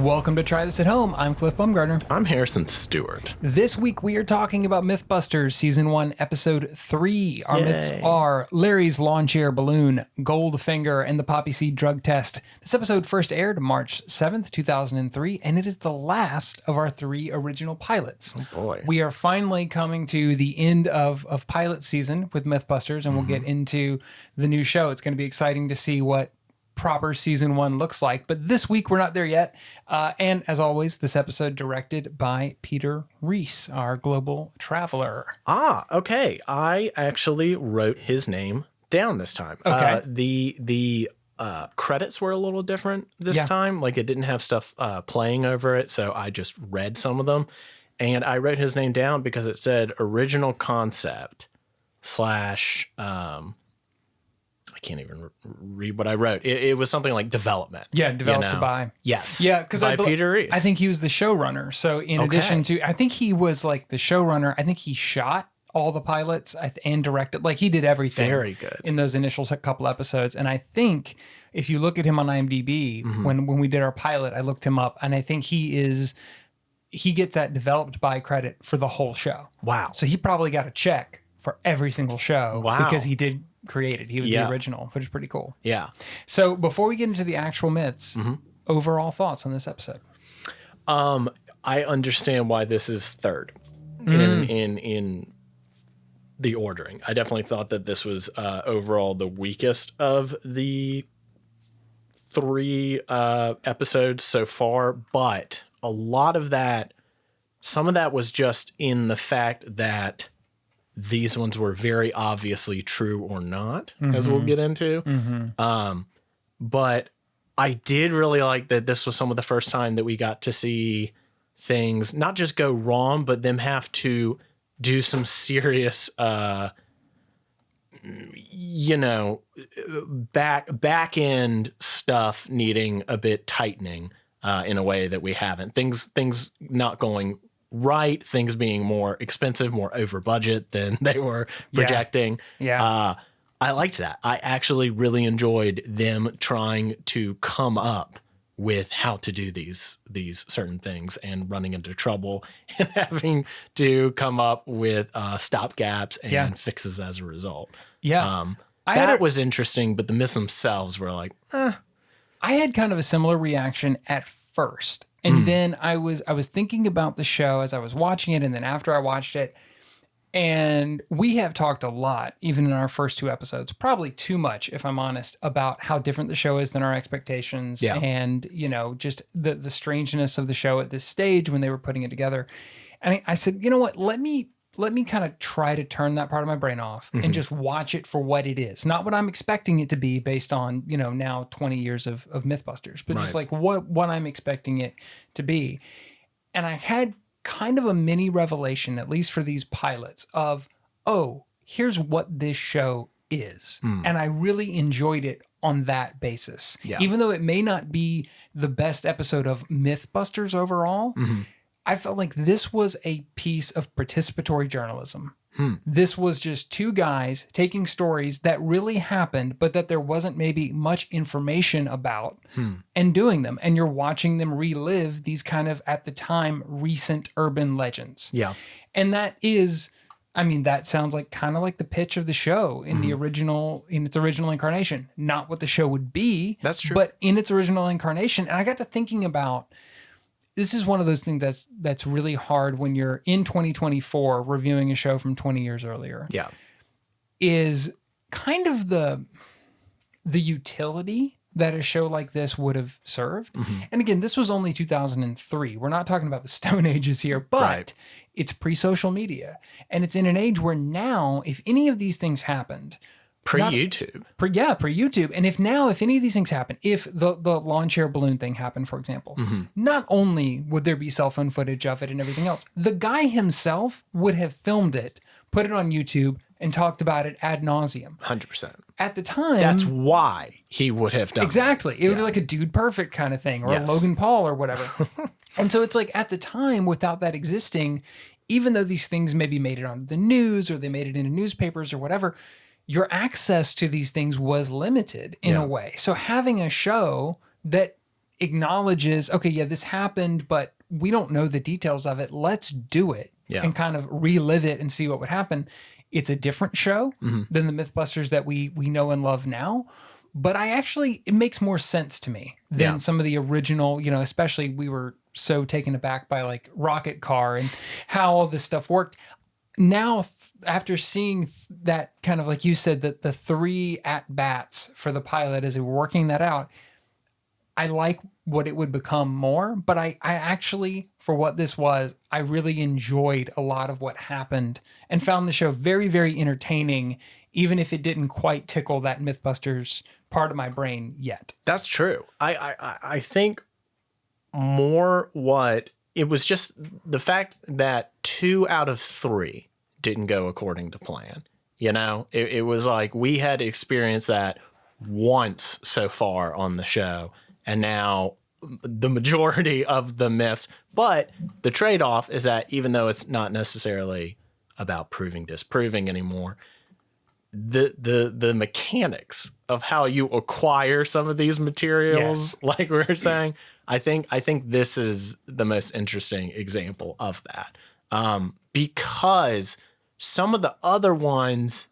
Welcome to Try This at Home. I'm Cliff Bumgardner. I'm Harrison Stewart. This week we are talking about Mythbusters Season 1, Episode 3. Our Yay. myths are Larry's lawn chair balloon, Goldfinger, and the poppy seed drug test. This episode first aired March 7th, 2003, and it is the last of our 3 original pilots. Oh boy. We are finally coming to the end of pilot season with Mythbusters, and we'll get into the new show. It's going to be exciting to see what proper season 1 looks like, but this week we're not there yet. And as always, this episode directed by Peter Reese, our global traveler. Okay. I actually wrote his name down this time. Okay. The credits were a little different this time. Like it didn't have stuff playing over it, so I just read some of them, and I wrote his name down because it said original concept / I can't even read what I wrote. It was something like development. Yeah, developed by. Yes. Yeah, because Peter Reese. I think he was the showrunner. So in addition to, I think he was like the showrunner. I think he shot all the pilots and directed. Like he did everything. Very good in those initial couple episodes. And I think if you look at him on IMDb, when we did our pilot, I looked him up, and I think he gets that developed by credit for the whole show. Wow. So he probably got a check for every single show. Wow. Because he did create it. He was the original, which is pretty cool. Yeah. So before we get into the actual myths, overall thoughts on this episode? I understand why this is third in the ordering. I definitely thought that this was overall the weakest of the 3 episodes so far, but a lot of that, some of that was just in the fact that these ones were very obviously true or not, as we'll get into. But I did really like that this was some of the first time that we got to see things not just go wrong, but them have to do some serious, back end stuff needing a bit tightening in a way that we haven't. Things not going right, things being more expensive, more over budget than they were projecting. I liked that. I actually really enjoyed them trying to come up with how to do these certain things and running into trouble and having to come up with stop gaps and fixes as a result. That was interesting, but the myths themselves were like, I had kind of a similar reaction at first. And then I was thinking about the show as I was watching it, and then after I watched it, and we have talked a lot, even in our first 2 episodes, probably too much, if I'm honest, about how different the show is than our expectations, and just the strangeness of the show at this stage when they were putting it together. And I said, you know what, let me kind of try to turn that part of my brain off and just watch it for what it is. Not what I'm expecting it to be based on, now 20 years of Mythbusters, but just like what I'm expecting it to be. And I had kind of a mini revelation, at least for these pilots, of, here's what this show is. And I really enjoyed it on that basis. Even though it may not be the best episode of Mythbusters overall, I felt like this was a piece of participatory journalism. This was just 2 guys taking stories that really happened, but that there wasn't maybe much information about and doing them. And you're watching them relive these kind of, at the time, recent urban legends. And that is, that sounds like kind of like the pitch of the show in the original, in its original incarnation. Not what the show would be. That's true. But in its original incarnation. And I got to thinking about, this is one of those things that's really hard when you're in 2024 reviewing a show from 20 years earlier. Is kind of the utility that a show like this would have served. And again, this was only 2003. We're not talking about the Stone Ages here, but it's pre-social media. And it's in an age where now, if any of these things happened, pre-YouTube. Pre-YouTube. And if any of these things happen, if the lawn chair balloon thing happened, for example, not only would there be cell phone footage of it and everything else, the guy himself would have filmed it, put it on YouTube, and talked about it ad nauseum. 100%. At the time... That's why he would have done Exactly. It would be like a Dude Perfect kind of thing, or a Logan Paul or whatever. And so it's like, at the time, without that existing, even though these things maybe made it onto the news, or they made it into newspapers or whatever, your access to these things was limited in a way. So having a show that acknowledges, okay, yeah, this happened, but we don't know the details of it. Let's do it and kind of relive it and see what would happen. It's a different show than the Mythbusters that we know and love now. But it makes more sense to me than some of the original, especially we were so taken aback by like Rocket Car and how all this stuff worked. Now, after seeing that kind of, like you said, that the 3 at-bats for the pilot as they were working that out, I like what it would become more. But I actually, for what this was, I really enjoyed a lot of what happened and found the show very, very entertaining, even if it didn't quite tickle that Mythbusters part of my brain yet. That's true. I think more what it was just the fact that 2 out of 3 didn't go according to plan. It was like we had experienced that once so far on the show, and now the majority of the myths. But the trade-off is that even though it's not necessarily about proving, disproving anymore, the mechanics of how you acquire some of these materials, like we were saying, I think this is the most interesting example of that. Because some of the other ones,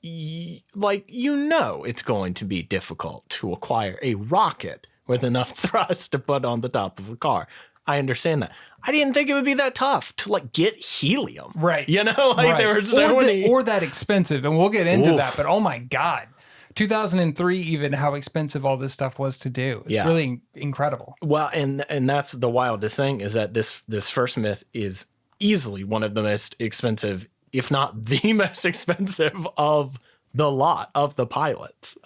it's going to be difficult to acquire a rocket with enough thrust to put on the top of a car. I understand that. I didn't think it would be that tough to get helium. Right. There were so many. Or that expensive. And we'll get into that. But oh my God. 2003, even how expensive all this stuff was to do. It's really incredible. Well, and that's the wildest thing is that this first myth is easily one of the most expensive, if not the most expensive of the lot of the pilots.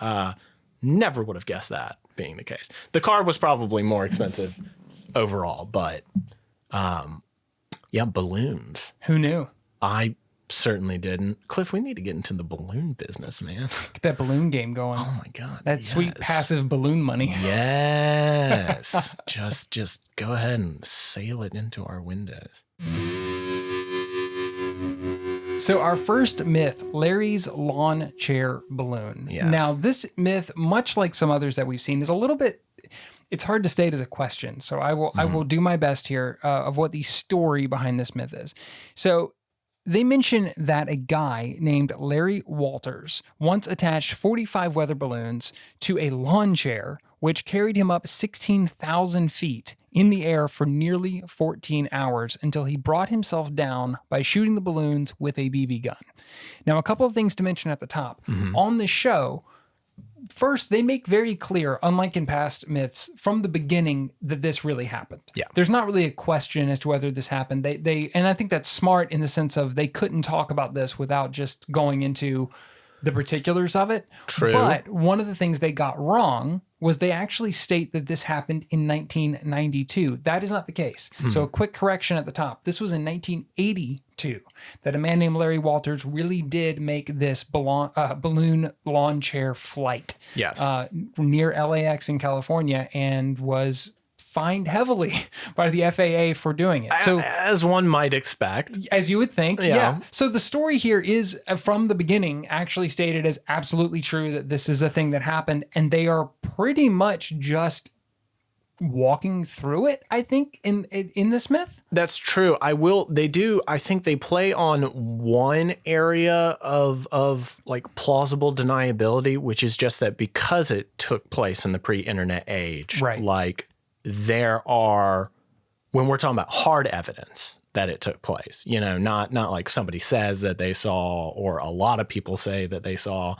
Never would have guessed that being the case. The car was probably more expensive overall, but balloons. Who knew? I certainly didn't. Cliff, we need to get into the balloon business, man. Get that balloon game going. Oh my God. That sweet passive balloon money. Yes. just go ahead and sail it into our windows. So our first myth, Larry's lawn chair balloon. Yes. Now this myth, much like some others that we've seen, is a little bit, it's hard to state as a question. So I will do my best here of what the story behind this myth is. So they mention that a guy named Larry Walters once attached 45 weather balloons to a lawn chair, which carried him up 16,000 feet in the air for nearly 14 hours until he brought himself down by shooting the balloons with a BB gun. Now, a couple of things to mention at the top. On the show, first, they make very clear, unlike in past myths, from the beginning that this really happened. Yeah. There's not really a question as to whether this happened. And I think that's smart in the sense of they couldn't talk about this without just going into the particulars of it. True. But one of the things they got wrong was they actually state that this happened in 1992. That is not the case. So a quick correction at the top. This was in 1982 that a man named Larry Walters really did make this balloon lawn chair flight. Yes. Near LAX in California, and was fined heavily by the FAA for doing it. So, as one might expect. As you would think, yeah. So the story here is, from the beginning, actually stated as absolutely true that this is a thing that happened, and they are pretty much just walking through it, I think, in this myth. That's true. I think they play on one area of like plausible deniability, which is just that because it took place in the pre-internet age, right? Like there are, when we're talking about hard evidence that it took place, not like somebody says that they saw or a lot of people say that they saw,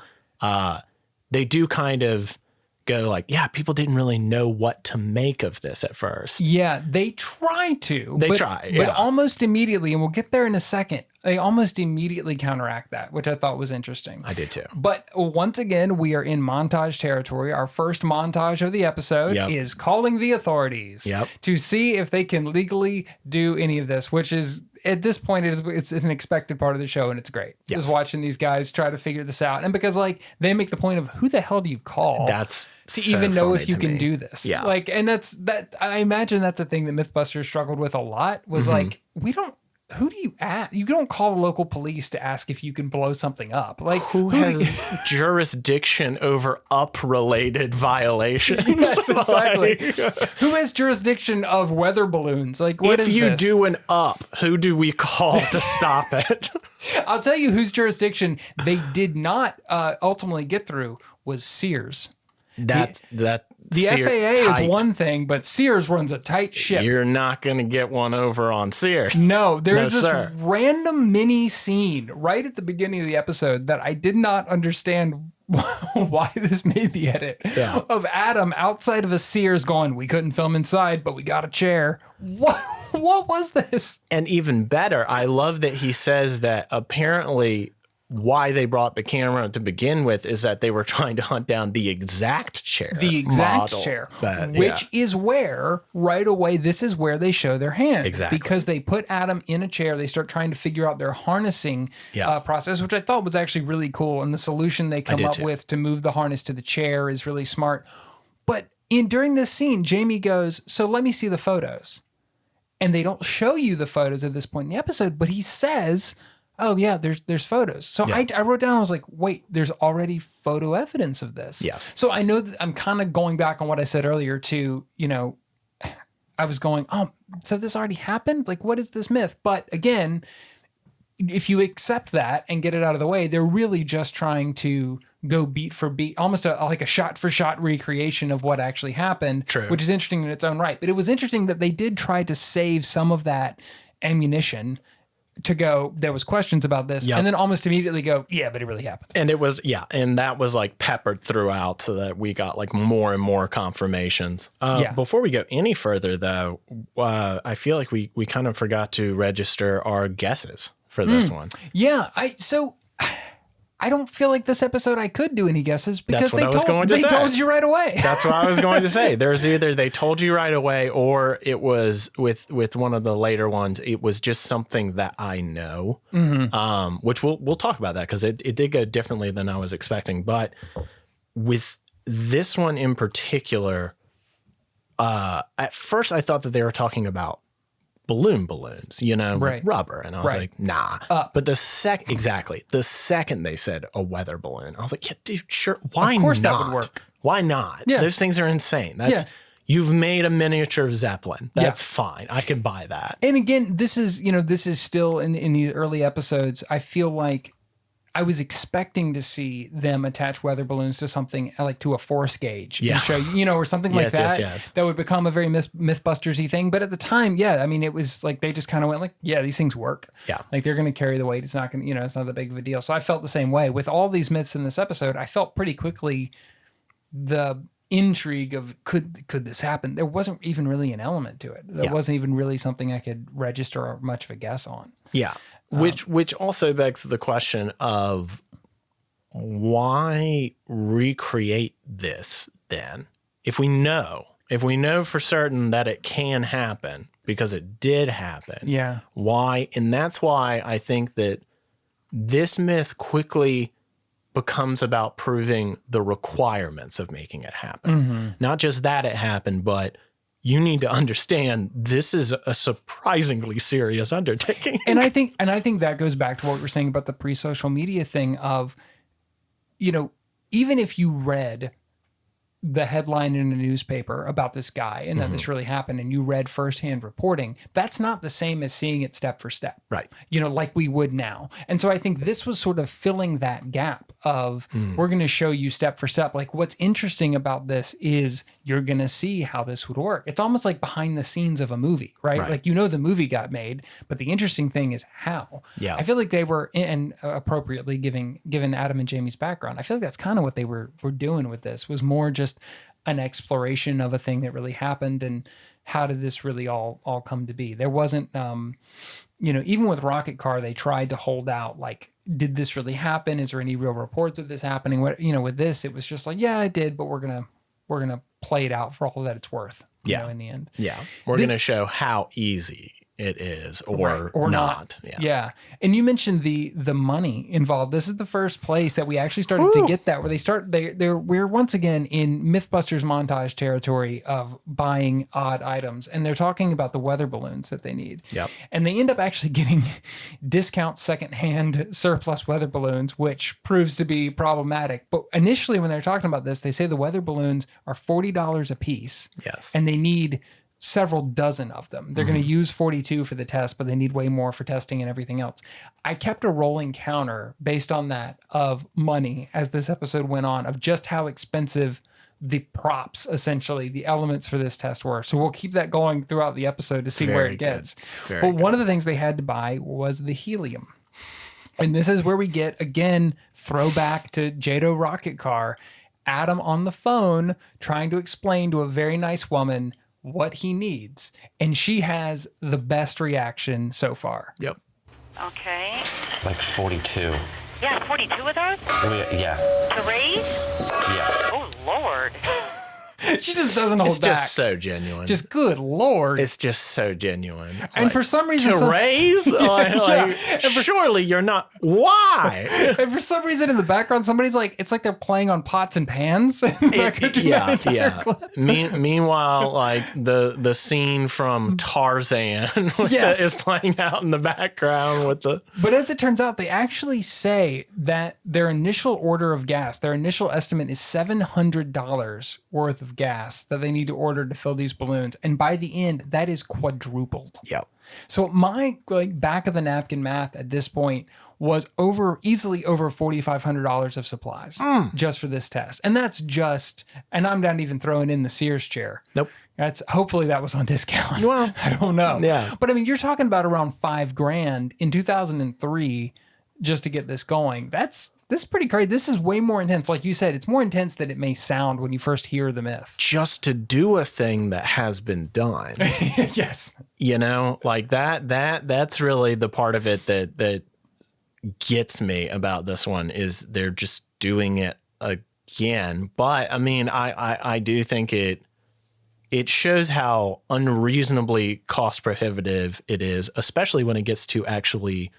they do kind of go like, yeah, people didn't really know what to make of this at first. Yeah, they try to. But almost immediately, and we'll get there in a second, they almost immediately counteract that, which I thought was interesting. I did too. But once again, we are in montage territory. Our first montage of the episode is calling the authorities to see if they can legally do any of this, which is, at this point, it's an expected part of the show, and it's great. Just watching these guys try to figure this out. And because they make the point of, who the hell do you call to even know if you can do this? Yeah. And I imagine that's a thing that Mythbusters struggled with a lot, was we don't who do you ask? You don't call the local police to ask if you can blow something up. Like who has jurisdiction over up-related violations? Yes, exactly. Who has jurisdiction of weather balloons? Like, what if is you this? do an up, who do we call to stop it? I'll tell you whose jurisdiction they did not ultimately get through was Sears. The FAA is one thing, but Sears runs a tight ship. You're not going to get one over on Sears. No, there's this random mini scene right at the beginning of the episode that I did not understand why this made the edit. Yeah. Of Adam outside of a Sears going, we couldn't film inside, but we got a chair. What was this? And even better, I love that he says that apparently why they brought the camera to begin with is that they were trying to hunt down the exact chair. The exact chair. Which is where, right away, this is where they show their hand. Exactly. Because they put Adam in a chair. They start trying to figure out their harnessing process, which I thought was actually really cool. And the solution they come up with to move the harness to the chair is really smart. But during this scene, Jamie goes, so let me see the photos. And they don't show you the photos at this point in the episode, but he says, oh yeah, there's photos. So I wrote down, I was like, wait, there's already photo evidence of this. Yes. So I know that I'm kind of going back on what I said earlier to, I was going, oh, so this already happened? Like, what is this myth? But again, if you accept that and get it out of the way, they're really just trying to go beat for beat, almost like a shot for shot recreation of what actually happened. True. Which is interesting in its own right. But it was interesting that they did try to save some of that ammunition to go, there was questions about this, and then almost immediately go, yeah, but it really happened. And it was, and that was like peppered throughout so that we got like more and more confirmations. Before we go any further though, I feel like we kind of forgot to register our guesses for this one. Yeah, I don't feel like this episode I could do any guesses because they told you right away. That's what I was going to say. There's either they told you right away or it was with one of the later ones, it was just something that I know, which we'll talk about that because it did go differently than I was expecting. But with this one in particular, at first I thought that they were talking about balloons, with rubber. And I was like, nah. But the second they said a weather balloon, I was like, yeah, dude, sure. Why not? Of course that would work. Why not? Yeah. Those things are insane. You've made a miniature Zeppelin. That's fine. I can buy that. And again, this is still in these early episodes, I feel like I was expecting to see them attach weather balloons to something like to a force gauge and show, or something like that. That would become a very Mythbusters-y thing. But at the time, it was like they just kind of went like, yeah, these things work. Yeah. Like they're going to carry the weight. It's not going to, it's not that big of a deal. So I felt the same way. With all these myths in this episode, I felt pretty quickly the intrigue of could this happen? There wasn't even really an element to it. There wasn't even really something I could register or much of a guess on. Yeah. Which also begs the question of why recreate this then? If we know for certain that it can happen because it did happen. Yeah. Why? And that's why I think that this myth quickly becomes about proving the requirements of making it happen. Not just that it happened, but you need to understand this is a surprisingly serious undertaking. And I think that goes back to what we were saying about the pre-social media thing of, even if you read the headline in a newspaper about this guy and that this really happened and you read firsthand reporting, that's not the same as seeing it step for step. Right. Like we would now. And so I think this was sort of filling that gap of we're going to show you step for step. Like what's interesting about this is you're going to see how this would work. It's almost like behind the scenes of a movie, right? Like, the movie got made, but the interesting thing is how. Yeah. I feel like they were, and appropriately given Adam and Jamie's background, I feel like that's kind of what they were doing with this, was more just an exploration of a thing that really happened and how did this really all come to be. There wasn't, even with Rocket Car, they tried to hold out, like, did this really happen? Is there any real reports of this happening? What, with this, it was just like, yeah, it did, but we're going to play it out for all that it's worth, in the end. Yeah. We're going to show how easy it is or not. Yeah. And you mentioned the money involved. This is the first place that we actually started to get that, where we're once again in Mythbusters montage territory of buying odd items. And they're talking about the weather balloons that they need. Yep. And they end up actually getting discount secondhand surplus weather balloons, which proves to be problematic. But initially when they're talking about this, they say the weather balloons are $40 a piece. Yes. And they need several dozen of them. They're going to use 42 for the test, but they need way more for testing and everything else. I kept a rolling counter based on that of money as this episode went on, of just how expensive the props, essentially the elements for this test were. So we'll keep that going throughout the episode to see where it gets. But one of the things they had to buy was the helium. And this is where we get, again, throwback to Jado Rocket Car, Adam on the phone trying to explain to a very nice woman what he needs. And she has the best reaction so far. Yep. Okay. Like 42. Yeah, 42 of those? Yeah. To raise? Yeah. Oh, Lord. She just doesn't hold back. It's just so genuine. Just good Lord. It's just so genuine. And for some reason... To raise? Surely you're not... Why? And for some reason in the background, somebody's like... It's like they're playing on pots and pans. Meanwhile, like the scene from Tarzan is playing out in the background with the... But as it turns out, they actually say that their initial order of gas, their initial estimate is $700 worth of gas that they need to order to fill these balloons, and by the end that is quadrupled. Yep. So my back of the napkin math at this point was easily over $4,500 of supplies just for this test, and that's just, and I'm not even throwing in the Sears chair. Nope. Hopefully that was on discount. Well, I don't know. Yeah. But I mean, you're talking about around $5,000 in 2003 just to get this going. This is pretty crazy. This is way more intense. Like you said, it's more intense than it may sound when you first hear the myth. Just to do a thing that has been done. Yes. You know, like that's really the part of it that gets me about this one, is they're just doing it again. But I mean, I do think it shows how unreasonably cost prohibitive it is, especially when it gets to actually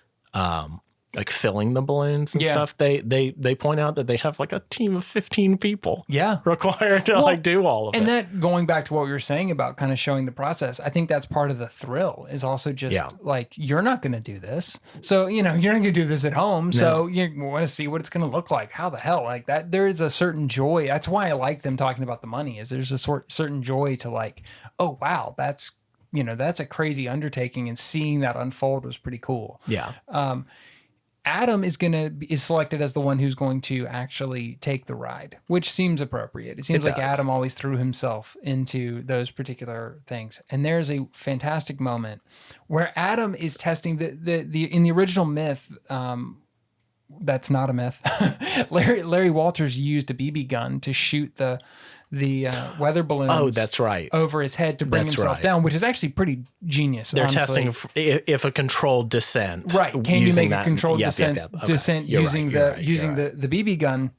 like filling the balloons and stuff. They point out that they have like a team of 15 people required to like do all of it. And that, going back to what we were saying about kind of showing the process, I think that's part of the thrill, is also just like, you're not going to do this. So, you're not going to do this at home. No. So you want to see what it's going to look like. How the hell, like that, there is a certain joy. That's why I like them talking about the money, is there's a certain joy to like, oh, wow, that's a crazy undertaking, and seeing that unfold was pretty cool. Yeah. Adam is selected as the one who's going to actually take the ride, which seems appropriate. It seems like Adam always threw himself into those particular things. And there's a fantastic moment where Adam is testing in the original myth. That's not a myth. Larry Walters used a BB gun to shoot the weather balloons. Oh, that's right. Over his head to bring himself down, which is actually pretty genius. They're honestly. testing if a controlled descent. Right. Can you make a controlled descent using the BB gun?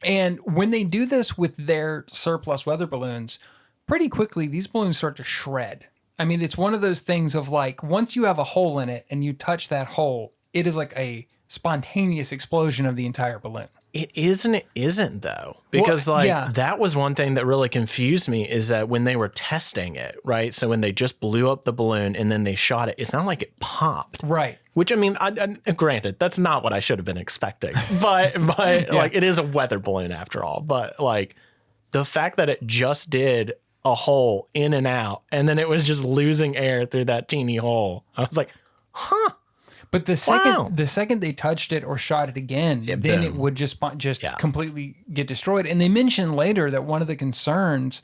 And when they do this with their surplus weather balloons, pretty quickly these balloons start to shred. I mean, it's one of those things of like, once you have a hole in it and you touch that hole, it is like a spontaneous explosion of the entire balloon. It isn't though, because that was one thing that really confused me, is that when they were testing it, right? So when they just blew up the balloon and then they shot it, it's not like it popped. Right. Which, I mean, granted, that's not what I should have been expecting, but like, it is a weather balloon after all. But like, the fact that it just did a hole in and out, and then it was just losing air through that teeny hole, I was like, huh. But the second they touched it or shot it again, then it would just completely get destroyed. And they mentioned later that one of the concerns,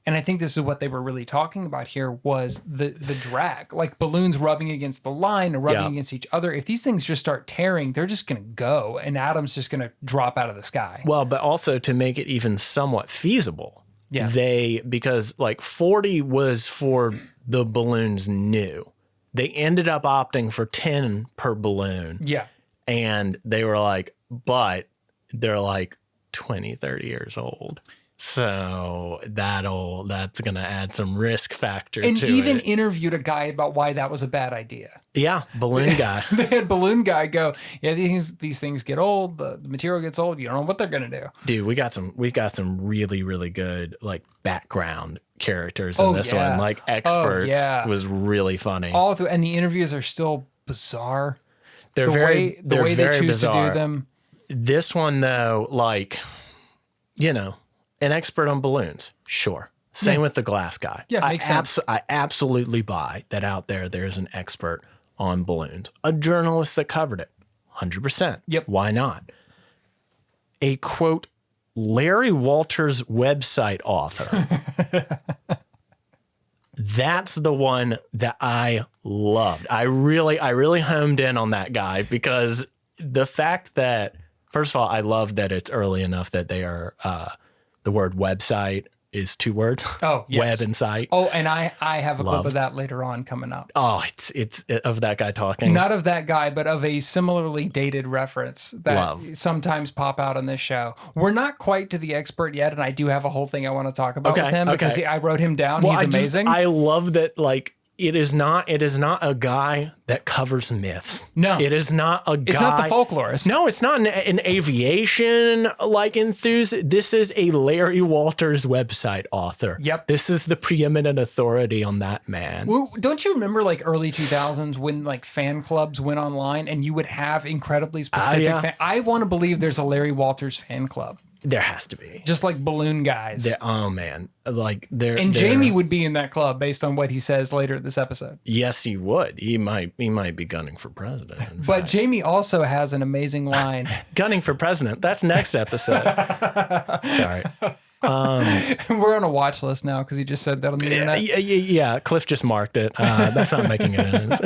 and I think this is what they were really talking about here, was the drag, like balloons rubbing against the line or rubbing against each other. If these things just start tearing, they're just going to go, and Adam's just going to drop out of the sky. Well, but also to make it even somewhat feasible, because like 40 was for the balloons new. They ended up opting for 10 per balloon. Yeah. And they were like, but they're like 20, 30 years old. So that's going to add some risk factor And to even it. interviewed a guy about why that was a bad idea. Yeah, balloon guy. They had balloon guy go, yeah, these things get old. The material gets old. You don't know what they're gonna do. Dude, we got some really, really good like background characters in this one. Like experts was really funny. All through, and the interviews are still bizarre. They're the very way they choose bizarre. to do them. This one though, like, you know, an expert on balloons, sure. Same with the glass guy. Yeah, makes sense. I absolutely buy that out there's an expert on balloons. A journalist that covered it, 100%. Yep. Why not? A quote, Larry Walters website author. That's the one that I loved. I really homed in on that guy because the fact that, first of all, I love that it's early enough that they are, the word website is 2 words. Oh, yes. Web and site. Oh, and I have a clip of that later on coming up. Oh, it's of that guy talking. Not of that guy, but of a similarly dated reference that sometimes pop out on this show. We're not quite to the expert yet, and I do have a whole thing I want to talk about with him because I wrote him down. Well, He's amazing. I love that, like, it is not a guy that covers myths. No. It is not a guy. It's not the folklorist. No, it's not an aviation like enthusiast. This is a Larry Walters website author. Yep. This is the preeminent authority on that man. Well, don't you remember like early 2000s when like fan clubs went online and you would have incredibly specific I want to believe there's a Larry Walters fan club. There has to be. Just like balloon guys. Oh man. Like there. And Jamie would be in that club based on what he says later in this episode. Yes, he would. He might be gunning for president. But Jamie also has an amazing line. Gunning for president. That's next episode. Sorry. We're on a watch list now because he just said that on the internet. Yeah. Cliff just marked it. That's not making it.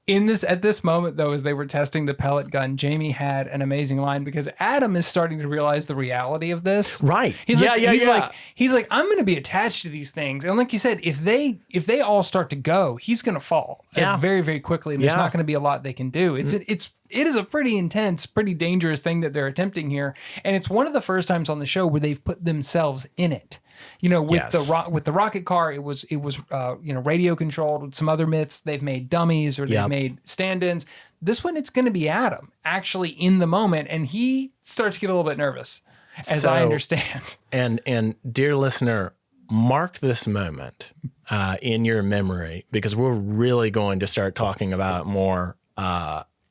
At this moment, though, as they were testing the pellet gun, Jamie had an amazing line because Adam is starting to realize the reality of this. Right. He's like, I'm going to be attached to these things. And like you said, if they all start to go, he's going to fall very, very quickly. And there's not going to be a lot they can do. It is a pretty intense, pretty dangerous thing that they're attempting here. And it's one of the first times on the show where they've put themselves in it. You know, with the rocket car, it was radio controlled. With some other myths, they've made dummies or they've made stand-ins. This one, it's going to be Adam actually in the moment, and he starts to get a little bit nervous, as I understand. And dear listener, mark this moment in your memory because we're really going to start talking about it more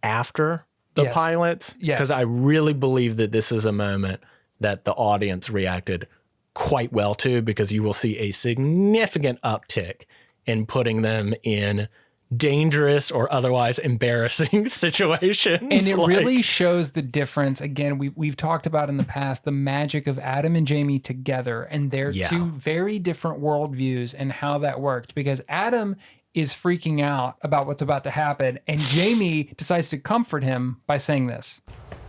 after the pilots. Because I really believe that this is a moment that the audience reacted quite well to, because you will see a significant uptick in putting them in dangerous or otherwise embarrassing situations. And it really shows the difference. Again, we've talked about in the past the magic of Adam and Jamie together and their two very different worldviews and how that worked, because Adam is freaking out about what's about to happen, and Jamie decides to comfort him by saying this.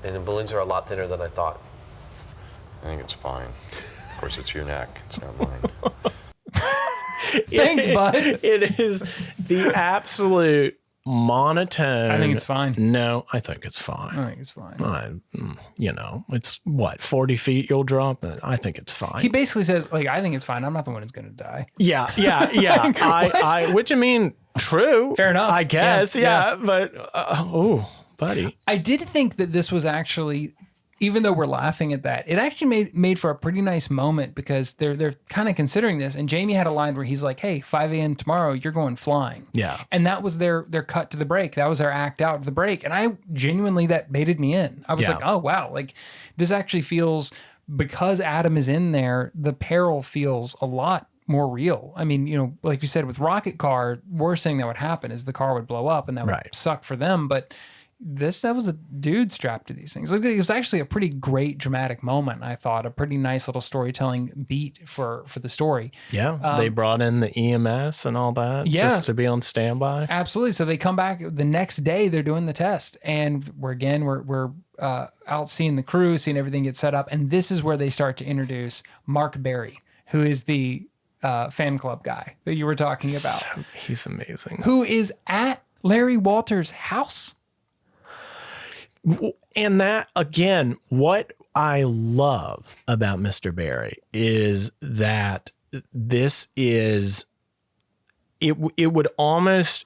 And the balloons are a lot thinner than I thought. I think it's fine. Of course, it's your neck. It's not mine. Thanks, bud. It is the absolute monotone. I think it's fine. No, I think it's fine. I think it's fine. It's what, 40 feet you'll drop? I think it's fine. He basically says, like, I think it's fine. I'm not the one who's going to die. Yeah. Which I mean, true. Fair enough. I guess. Yeah. But, buddy. I did think that this was actually, even though we're laughing at that, it actually made for a pretty nice moment, because they're kind of considering this. And Jamie had a line where he's like, hey, 5 a.m. tomorrow, you're going flying. Yeah. And that was their cut to the break. That was their act out of the break. And I genuinely, that baited me in. I was like, oh, wow. Like, this actually feels, because Adam is in there, the peril feels a lot more real. I mean, like you said, with Rocket Car, worst thing that would happen is the car would blow up, and that would suck for them. But that was a dude strapped to these things. It was actually a pretty great dramatic moment. I thought a pretty nice little storytelling beat for the story. Yeah. They brought in the EMS and all that just to be on standby. Absolutely. So they come back the next day, th're doing the test, and we're out seeing the crew, seeing everything get set up. And this is where they start to introduce Mark Berry, who is the fan club guy that you were talking about. He's amazing. Who is at Larry Walters' house. And that, again, what I love about Mr. Barry is that this is, it would almost,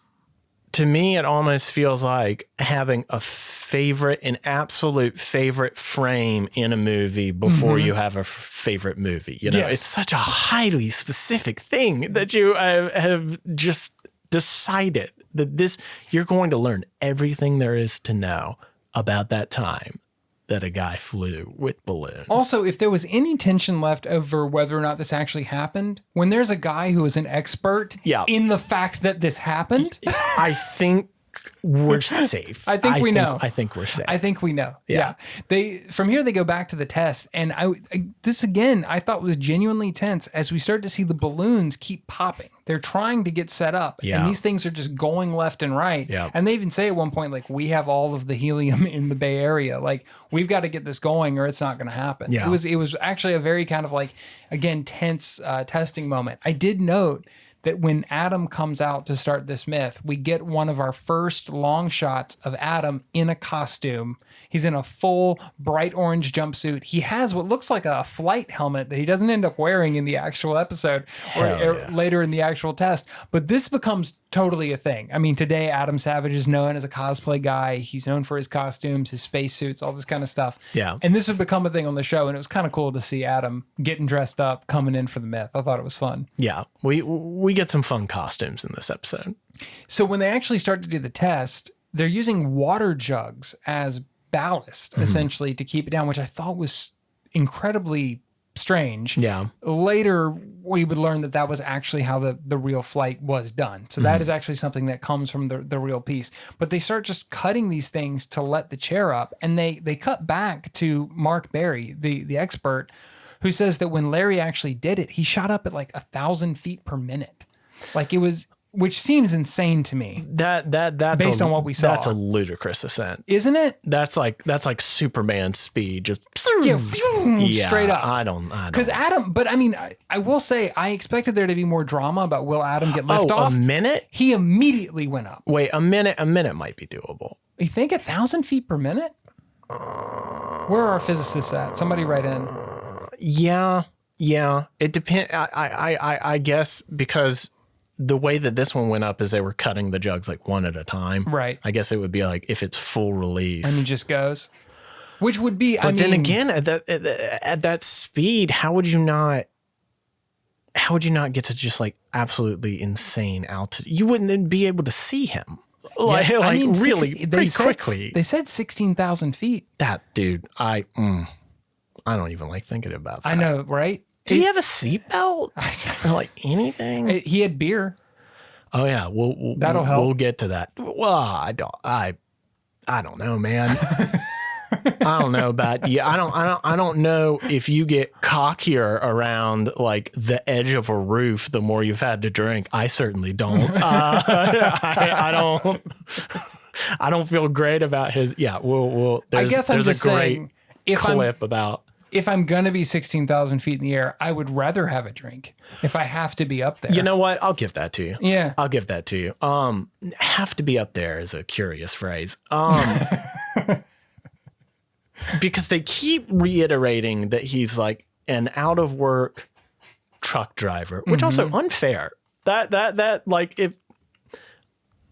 to me, it almost feels like having an absolute favorite frame in a movie before you have a favorite movie. You know, Yes. it's such a highly specific thing that you have just decided that you're going to learn everything there is to know about that time that a guy flew with balloons. Also, if there was any tension left over whether or not this actually happened, when there's a guy who is an expert in the fact that this happened, I think we're safe. I think we know. I think we're safe. I think we know. Yeah. From here they go back to the test, and this again I thought was genuinely tense as we start to see the balloons keep popping. They're trying to get set up, and these things are just going left and right. Yeah. And they even say at one point, like, we have all of the helium in the Bay Area. Like, we've got to get this going or it's not going to happen. Yeah. It was actually a very kind of like, again, tense testing moment. I did note that when Adam comes out to start this myth, we get one of our first long shots of Adam in a costume. He's in a full bright orange jumpsuit. He has what looks like a flight helmet that he doesn't end up wearing in the actual episode or later in the actual test. But this becomes totally a thing. I mean, today Adam Savage is known as a cosplay guy. He's known for his costumes, his spacesuits, all this kind of stuff. Yeah. And this would become a thing on the show. And it was kind of cool to see Adam getting dressed up, coming in for the myth. I thought it was fun. Yeah. We get some fun costumes in this episode. So when they actually start to do the test, they're using water jugs as ballast, essentially, to keep it down, which I thought was incredibly strange. Yeah. Later, we would learn that that was actually how the real flight was done. So that is actually something that comes from the real piece. But they start just cutting these things to let the chair up, and they cut back to Mark Barry, the expert, who says that when Larry actually did it, he shot up at like 1,000 feet per minute. Like it was, which seems insane to me. That's based on what we saw. That's a ludicrous ascent. Isn't it? That's like Superman speed, just straight up. I don't. Because Adam, but I mean, I will say I expected there to be more drama about will Adam get lift off. A minute? He immediately went up. Wait, a minute might be doable. You think 1,000 feet per minute? Where are our physicists at? Somebody write in. Yeah. It depends. I guess because the way that this one went up is they were cutting the jugs like one at a time. Right. I guess it would be like if it's full release. And he just goes. Which would be, But then again, at that speed, how would you not get to just like absolutely insane altitude? You wouldn't then be able to see him. Really quickly. They said 16,000 feet. That dude, I don't even like thinking about that. I know, right? Did he have a seatbelt? Or like anything? He had beer. Oh yeah, that'll help. We'll get to that. Well, I don't know, man. I don't know about you. I don't know if you get cockier around like the edge of a roof the more you've had to drink. I certainly don't. I don't feel great about his. Yeah, I guess I'm just saying, clip about. If I'm going to be 16,000 feet in the air, I would rather have a drink if I have to be up there. You know what? I'll give that to you. Yeah. I'll give that to you. Have to be up there is a curious phrase. Because they keep reiterating that he's like an out of work truck driver, which also unfair. That like, if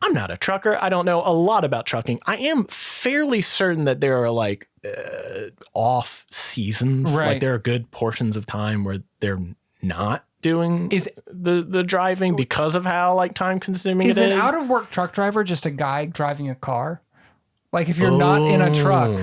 I'm not a trucker, I don't know a lot about trucking. I am fairly certain that there are like off seasons. Right. Like there are good portions of time where they're not doing the driving because of how like time consuming it is. Is an out of work truck driver just a guy driving a car? Like if you're not in a truck,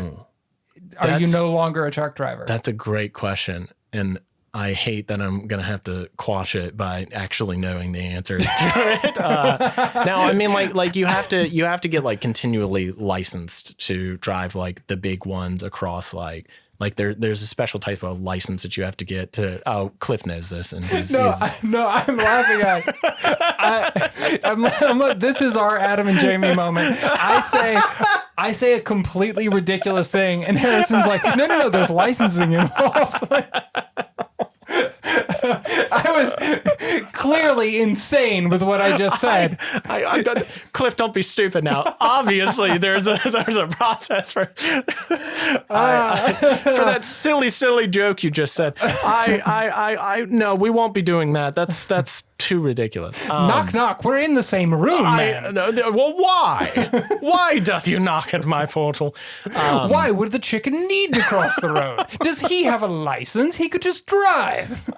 are you no longer a truck driver? That's a great question. And I hate that I'm going to have to quash it by actually knowing the answer to it. Now, I mean, like you have to get like continually licensed to drive like the big ones across like there's a special type of license that you have to get to. Oh, Cliff knows this, and I'm laughing at. This is our Adam and Jamie moment. I say a completely ridiculous thing, and Harrison's like, no, there's licensing involved. clearly insane with what I just said. Cliff, don't be stupid now. Obviously, there's a process for that silly joke you just said. No, we won't be doing that. That's too ridiculous. Knock, knock. We're in the same room, man. Well, why? Why doth you knock at my portal? Why would the chicken need to cross the road? Does he have a license? He could just drive.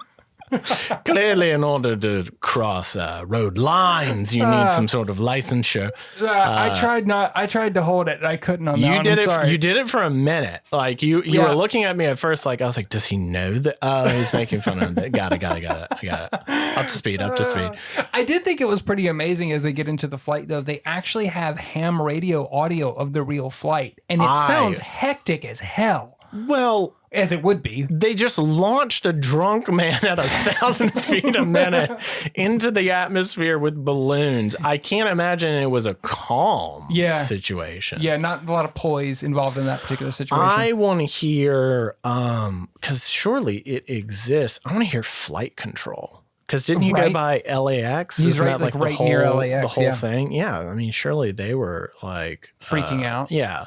Clearly, in order to cross road lines, you need some sort of licensure. I tried to hold it. I couldn't on that one. I'm sorry. You did it for a minute. Like you were looking at me at first. Like I was like, does he know that? Oh, he's making fun of it. Got it. I got it. Up to speed. I did think it was pretty amazing as they get into the flight, though. They actually have ham radio audio of the real flight, and it sounds hectic as hell. Well, as it would be. They just launched a drunk man at 1,000 feet a minute into the atmosphere with balloons. I can't imagine it was a calm situation. Yeah, not a lot of poise involved in that particular situation. I want to hear, because surely it exists, I want to hear flight control. Because didn't he go by LAX? He's Isn't right, that right near LAX. The whole thing? Yeah, I mean, surely they were like... freaking out. Yeah.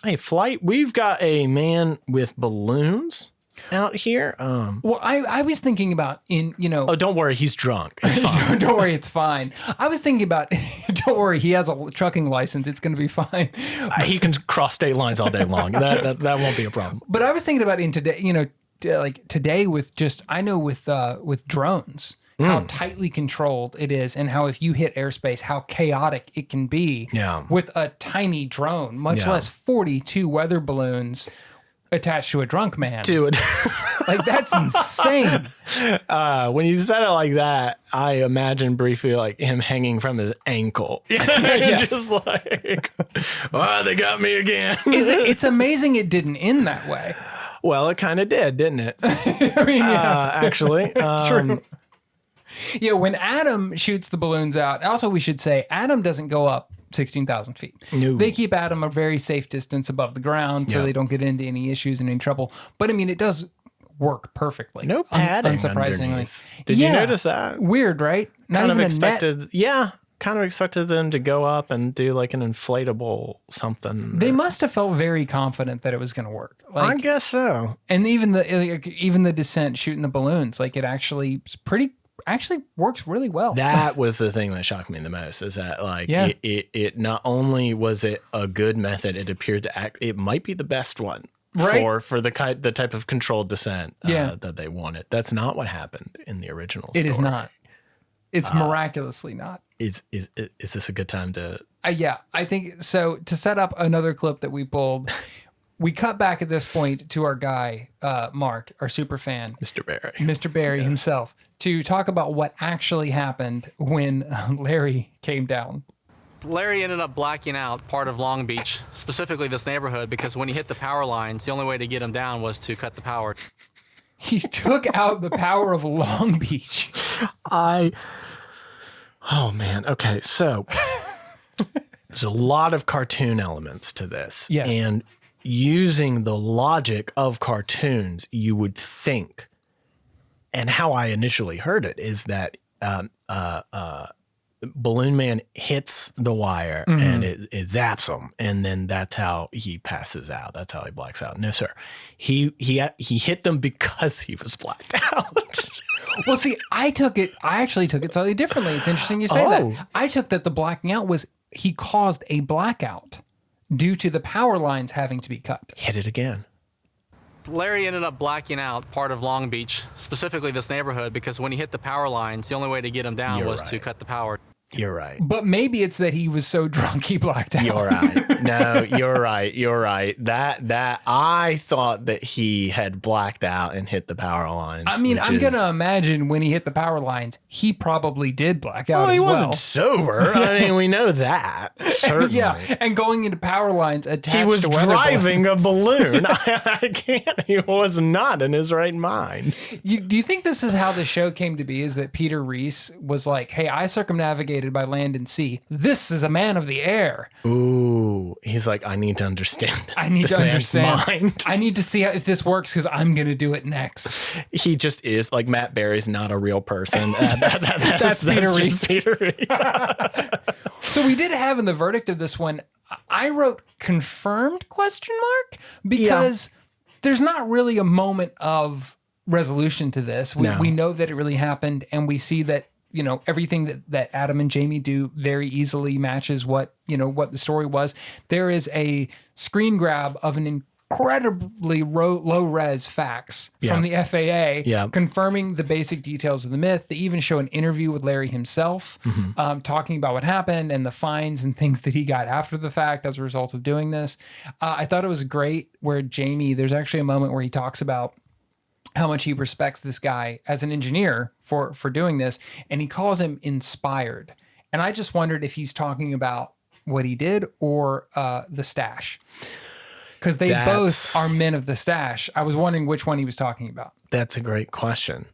Hey, flight, we've got a man with balloons out here. Well, I was thinking about Oh, don't worry, he's drunk. It's fine. Don't worry, it's fine. I was thinking about, don't worry, he has a trucking license. It's going to be fine. He can cross state lines all day long. That won't be a problem. But I was thinking about in today, like today with with drones. How tightly controlled it is, and how if you hit airspace, how chaotic it can be with a tiny drone, much less 42 weather balloons attached to a drunk man. Dude. Like, that's insane. When you said it like that, I imagine briefly like him hanging from his ankle. Yes. Just like, they got me again. It's amazing it didn't end that way. Well, it kind of did, didn't it? I mean, actually. True. Yeah, when Adam shoots the balloons out, also we should say Adam doesn't go up 16,000 feet. No. They keep Adam a very safe distance above the ground so they don't get into any issues and any trouble. But I mean, it does work perfectly. No padding unsurprisingly. Underneath. Did you notice that? Weird, right? Not kind of even expected. A net. Yeah. Kind of expected them to go up and do like an inflatable something. They must have felt very confident that it was going to work. I guess so. And even the descent shooting the balloons, like it actually works really well. That was the thing that shocked me the most, is that like it not only was it a good method, it appeared to act, it might be the best one for the type of controlled descent that they wanted. That's not what happened in the original story. It is not. It's miraculously not. Is this a good time to? Yeah, I think so. To set up another clip that we pulled, we cut back at this point to our guy, Mark, our super fan, Mr. Barry himself, to talk about what actually happened when Larry came down. Larry ended up blacking out part of Long Beach, specifically this neighborhood, because when he hit the power lines, the only way to get him down was to cut the power. He took out the power of Long Beach. Oh, man. Okay, so there's a lot of cartoon elements to this. Yes. And using the logic of cartoons, you would think, and how I initially heard it, is that Balloon Man hits the wire and it zaps him, and then that's how he passes out. That's how he blacks out. No, sir. He hit them because he was blacked out. Well, see, I actually took it slightly differently. It's interesting you say that. I took that the blacking out was he caused a blackout due to the power lines having to be cut. Hit it again. Larry ended up blacking out part of Long Beach, specifically this neighborhood, because when he hit the power lines, the only way to get him down was to cut the power. You're right. But maybe it's that he was so drunk he blacked out. You're right. No, you're right. You're right. That I thought that he had blacked out and hit the power lines. I mean, I'm gonna imagine when he hit the power lines, he probably did black out. Well, he wasn't sober. I mean, we know that. Certainly. Yeah, and going into power lines attached. He was to driving a balloon. I can't. He was not in his right mind. Do you think this is how the show came to be? Is that Peter Reese was like, "Hey, I circumnavigated dominated by land and sea. This is a man of the air. Ooh, he's like, I need to understand. I need to understand. Mind. I need to see if this works because I'm going to do it next. He just is like Matt Berry's not a real person. That's Peter just Reese. Peter Reese. So we did have in the verdict of this one, I wrote confirmed ? Because there's not really a moment of resolution to this. We know that it really happened, and we see that, you know, everything that Adam and Jamie do very easily matches what the story was. There is a screen grab of an incredibly low res fax from the FAA confirming the basic details of the myth. They even show an interview with Larry himself talking about what happened and the fines and things that he got after the fact as a result of doing this. I thought it was great where there's actually a moment where he talks about how much he respects this guy as an engineer for doing this, and he calls him inspired. And I just wondered if he's talking about what he did or the stash. Because they both are men of the stash. I was wondering which one he was talking about. That's a great question.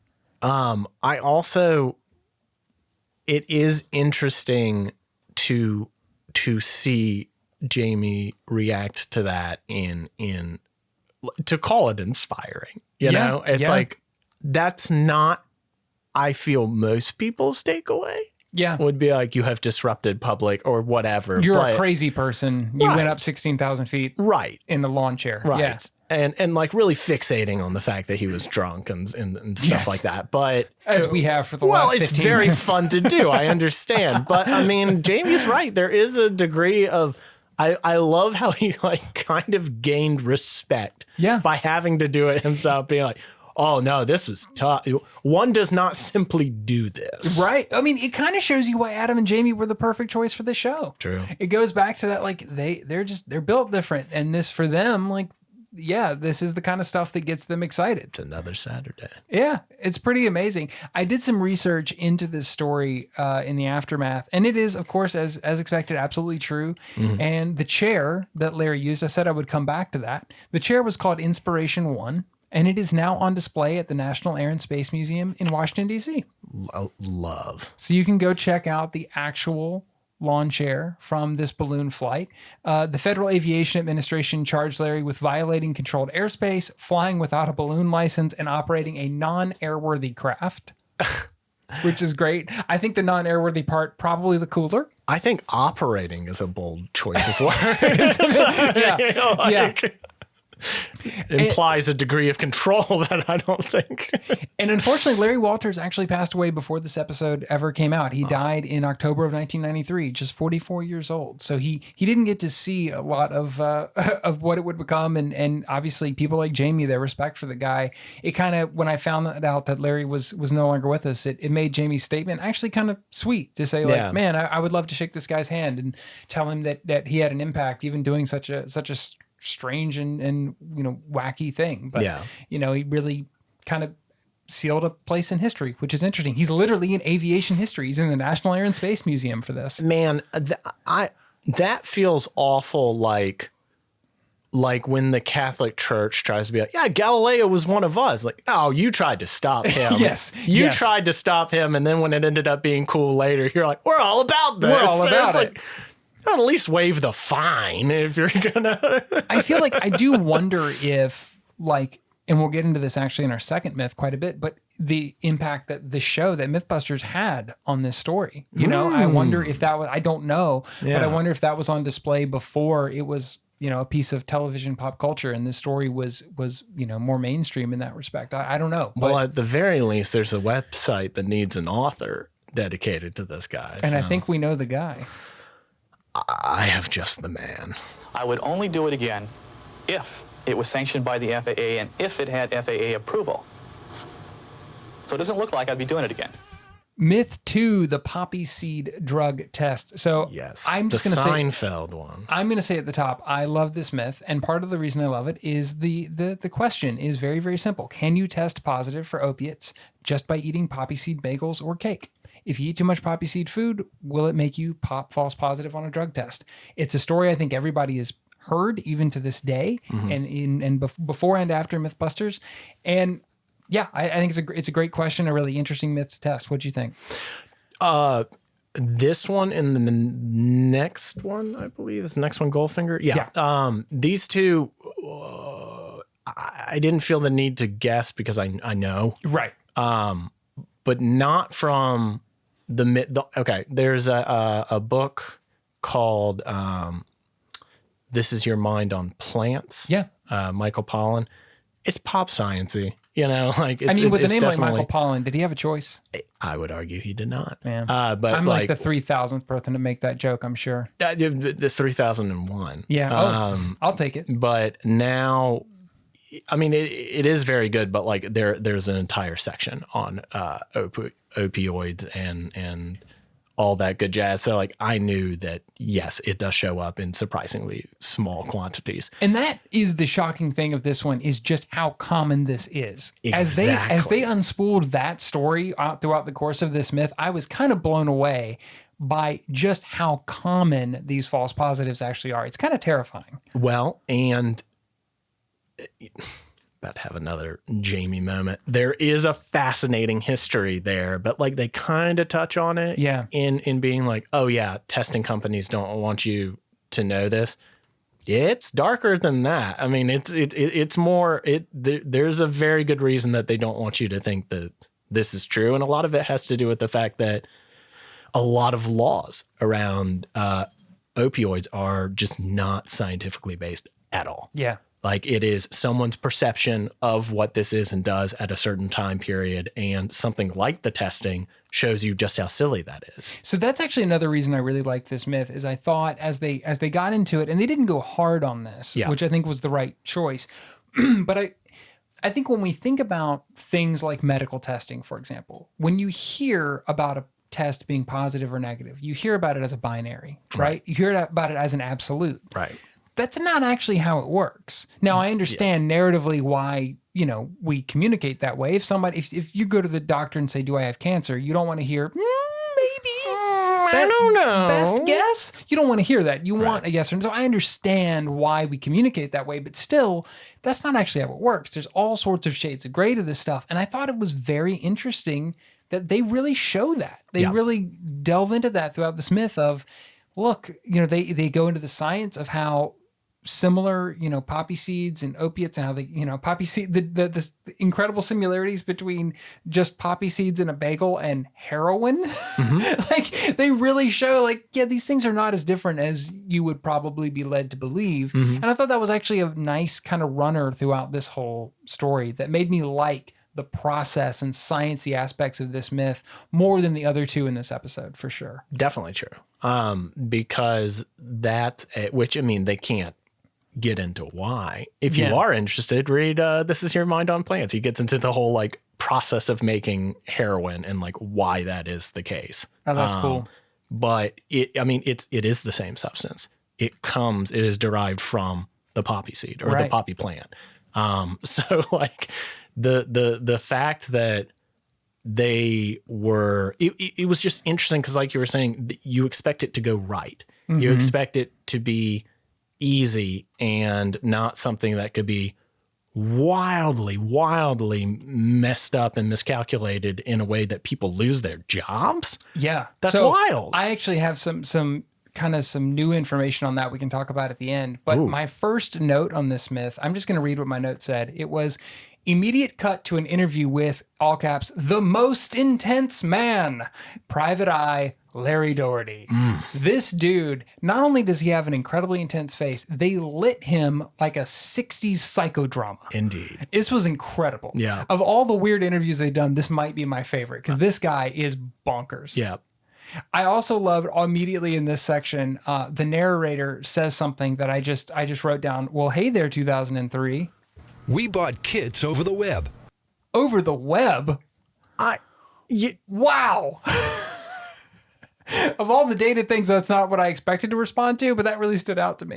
It is interesting to see Jamie react to that to call it inspiring. You know, it's like, that's not, I feel, most people's takeaway. Yeah. Would be like, you have disrupted public or whatever. You're a crazy person. You went up 16,000 feet. Right. In the lawn chair. Right. Yeah. And like really fixating on the fact that he was drunk and stuff like that. But as we have for the last 15 it's very minutes. fun to do. I understand. But I mean, Jamie's right. There is a degree of, I love how he like kind of gained respect by having to do it himself, being like, oh no, this was tough. One does not simply do this. Right. I mean, it kind of shows you why Adam and Jamie were the perfect choice for the show. True. It goes back to that, like they're built different. And this for them, like, yeah, this is the kind of stuff that gets them excited. It's another Saturday. Yeah, it's pretty amazing. I did some research into this story in the aftermath, and it is, of course, as expected, absolutely true. Mm-hmm. And the chair that Larry used, I said I would come back to that. The chair was called Inspiration 1, and it is now on display at the National Air and Space Museum in Washington, D.C. Love. So you can go check out the actual lawn chair from this balloon flight. The Federal Aviation Administration charged Larry with violating controlled airspace, flying without a balloon license, and operating a non-airworthy craft, which is great. I think the non-airworthy part, probably the cooler. I think operating is a bold choice of words. Yeah. Implies a degree of control that I don't think. And unfortunately, Larry Walters actually passed away before this episode ever came out. He died in October of 1993, just 44 years old. So he didn't get to see a lot of what it would become. And obviously, people like Jamie, their respect for the guy. It kind of, when I found out that Larry was no longer with us, it made Jamie's statement actually kind of sweet to say, like, man, I would love to shake this guy's hand and tell him that he had an impact, even doing such a strange and wacky thing. But he really kind of sealed a place in history, which is interesting. He's literally in aviation history. He's in the National Air and Space Museum for this. Man, that feels awful, like when the Catholic Church tries to be like, yeah, Galileo was one of us. Like, oh, you tried to stop him. You tried to stop him, and then when it ended up being cool later, you're like, we're all about this. We're all about it. Like, at least waive the fine if you're gonna. I feel like I do wonder if, like, and we'll get into this actually in our second myth quite a bit, but the impact that the show that Mythbusters had on this story. I wonder if that was, I don't know, but I wonder if that was on display before it was, a piece of television pop culture, and this story was more mainstream in that respect. I don't know. Well, at the very least, there's a website that needs an author dedicated to this guy. And I think we know the guy. I have just the man. I would only do it again if it was sanctioned by the FAA and if it had FAA approval. So it doesn't look like I'd be doing it again. Myth 2, the poppy seed drug test. So yes, I'm just the going to say Seinfeld one. I'm going to say at the top, I love this myth, and part of the reason I love it is the question is very, very simple. Can you test positive for opiates just by eating poppy seed bagels or cake? If you eat too much poppy seed food, will it make you pop false positive on a drug test? It's a story I think everybody has heard even to this day, and before and after Mythbusters. And yeah, I think it's a great question, a really interesting myth to test. What do you think? This one and the next one, I believe, is the next one, Goldfinger. Yeah. These two, I didn't feel the need to guess because I know. Right. But not from okay, there's a book called This Is Your Mind on Plants. Yeah. Michael Pollan. It's pop sciencey, like it's, I mean, with a name like definitely, Michael Pollan, did he have a choice? I would argue he did not. Yeah. But I'm like the 3,000th person to make that joke, I'm sure. The 3001. Yeah. I'll take it. But now, I mean, it is very good, but like there's an entire section on opioids and all that good jazz. So like I knew that, yes, it does show up in surprisingly small quantities. And that is the shocking thing of this one, is just how common this is. Exactly. As they unspooled that story throughout the course of this myth, I was kind of blown away by just how common these false positives actually are. It's kind of terrifying. Well, and about to have another Jamie moment. There is a fascinating history there, but like they kind of touch on it. Yeah. In being like, oh yeah, testing companies don't want you to know this. It's darker than that. I mean, it's more. There's a very good reason that they don't want you to think that this is true, and a lot of it has to do with the fact that a lot of laws around opioids are just not scientifically based at all. Yeah. Like it is someone's perception of what this is and does at a certain time period. And something like the testing shows you just how silly that is. So that's actually another reason I really like this myth, is I thought as they got into it, and they didn't go hard on this, which I think was the right choice. But I think when we think about things like medical testing, for example, when you hear about a test being positive or negative, you hear about it as a binary, right? You hear about it as an absolute. Right. That's not actually how it works. Now, I understand narratively why, we communicate that way. If you go to the doctor and say, do I have cancer? You don't want to hear, maybe. I don't know. Best guess? You don't want to hear that. You want a yes or no. So I understand why we communicate that way, but still, that's not actually how it works. There's all sorts of shades of gray to this stuff. And I thought it was very interesting that they really show that. They really delve into that throughout this myth of, look, they go into the science of how similar, poppy seeds and opiates, and how they, poppy seed, the incredible similarities between just poppy seeds in a bagel and heroin. Like they really show these things are not as different as you would probably be led to believe. And I thought that was actually a nice kind of runner throughout this whole story that made me like the process and sciencey aspects of this myth more than the other two in this episode, for sure. Definitely true. Because which, I mean, they can't get into why. If you are interested, read This Is Your Mind on Plants. He gets into the whole process of making heroin and why that is the case. Oh, that's cool. But it is the same substance. It is derived from the poppy seed or the poppy plant. So the fact that they were, it was just interesting because like you were saying, you expect it to go right. You expect it to be easy and not something that could be wildly messed up and miscalculated in a way that people lose their jobs. Yeah. That's wild. I actually have some new information on that we can talk about at the end. But my first note on this myth, I'm just going to read what my note said. It was immediate cut to an interview with, all caps, the most intense man, Private Eye Larry Doherty. This dude, not only does he have an incredibly intense face, they lit him like a 60s psychodrama. Indeed. This was incredible. Yeah. Of all the weird interviews they've done, this might be my favorite because this guy is bonkers. Yeah. I also loved immediately in this section, the narrator says something that I just wrote down. Well, hey there, 2003. We bought kits over the web. Over the web? Wow. Of all the dated things, that's not what I expected to respond to, but that really stood out to me.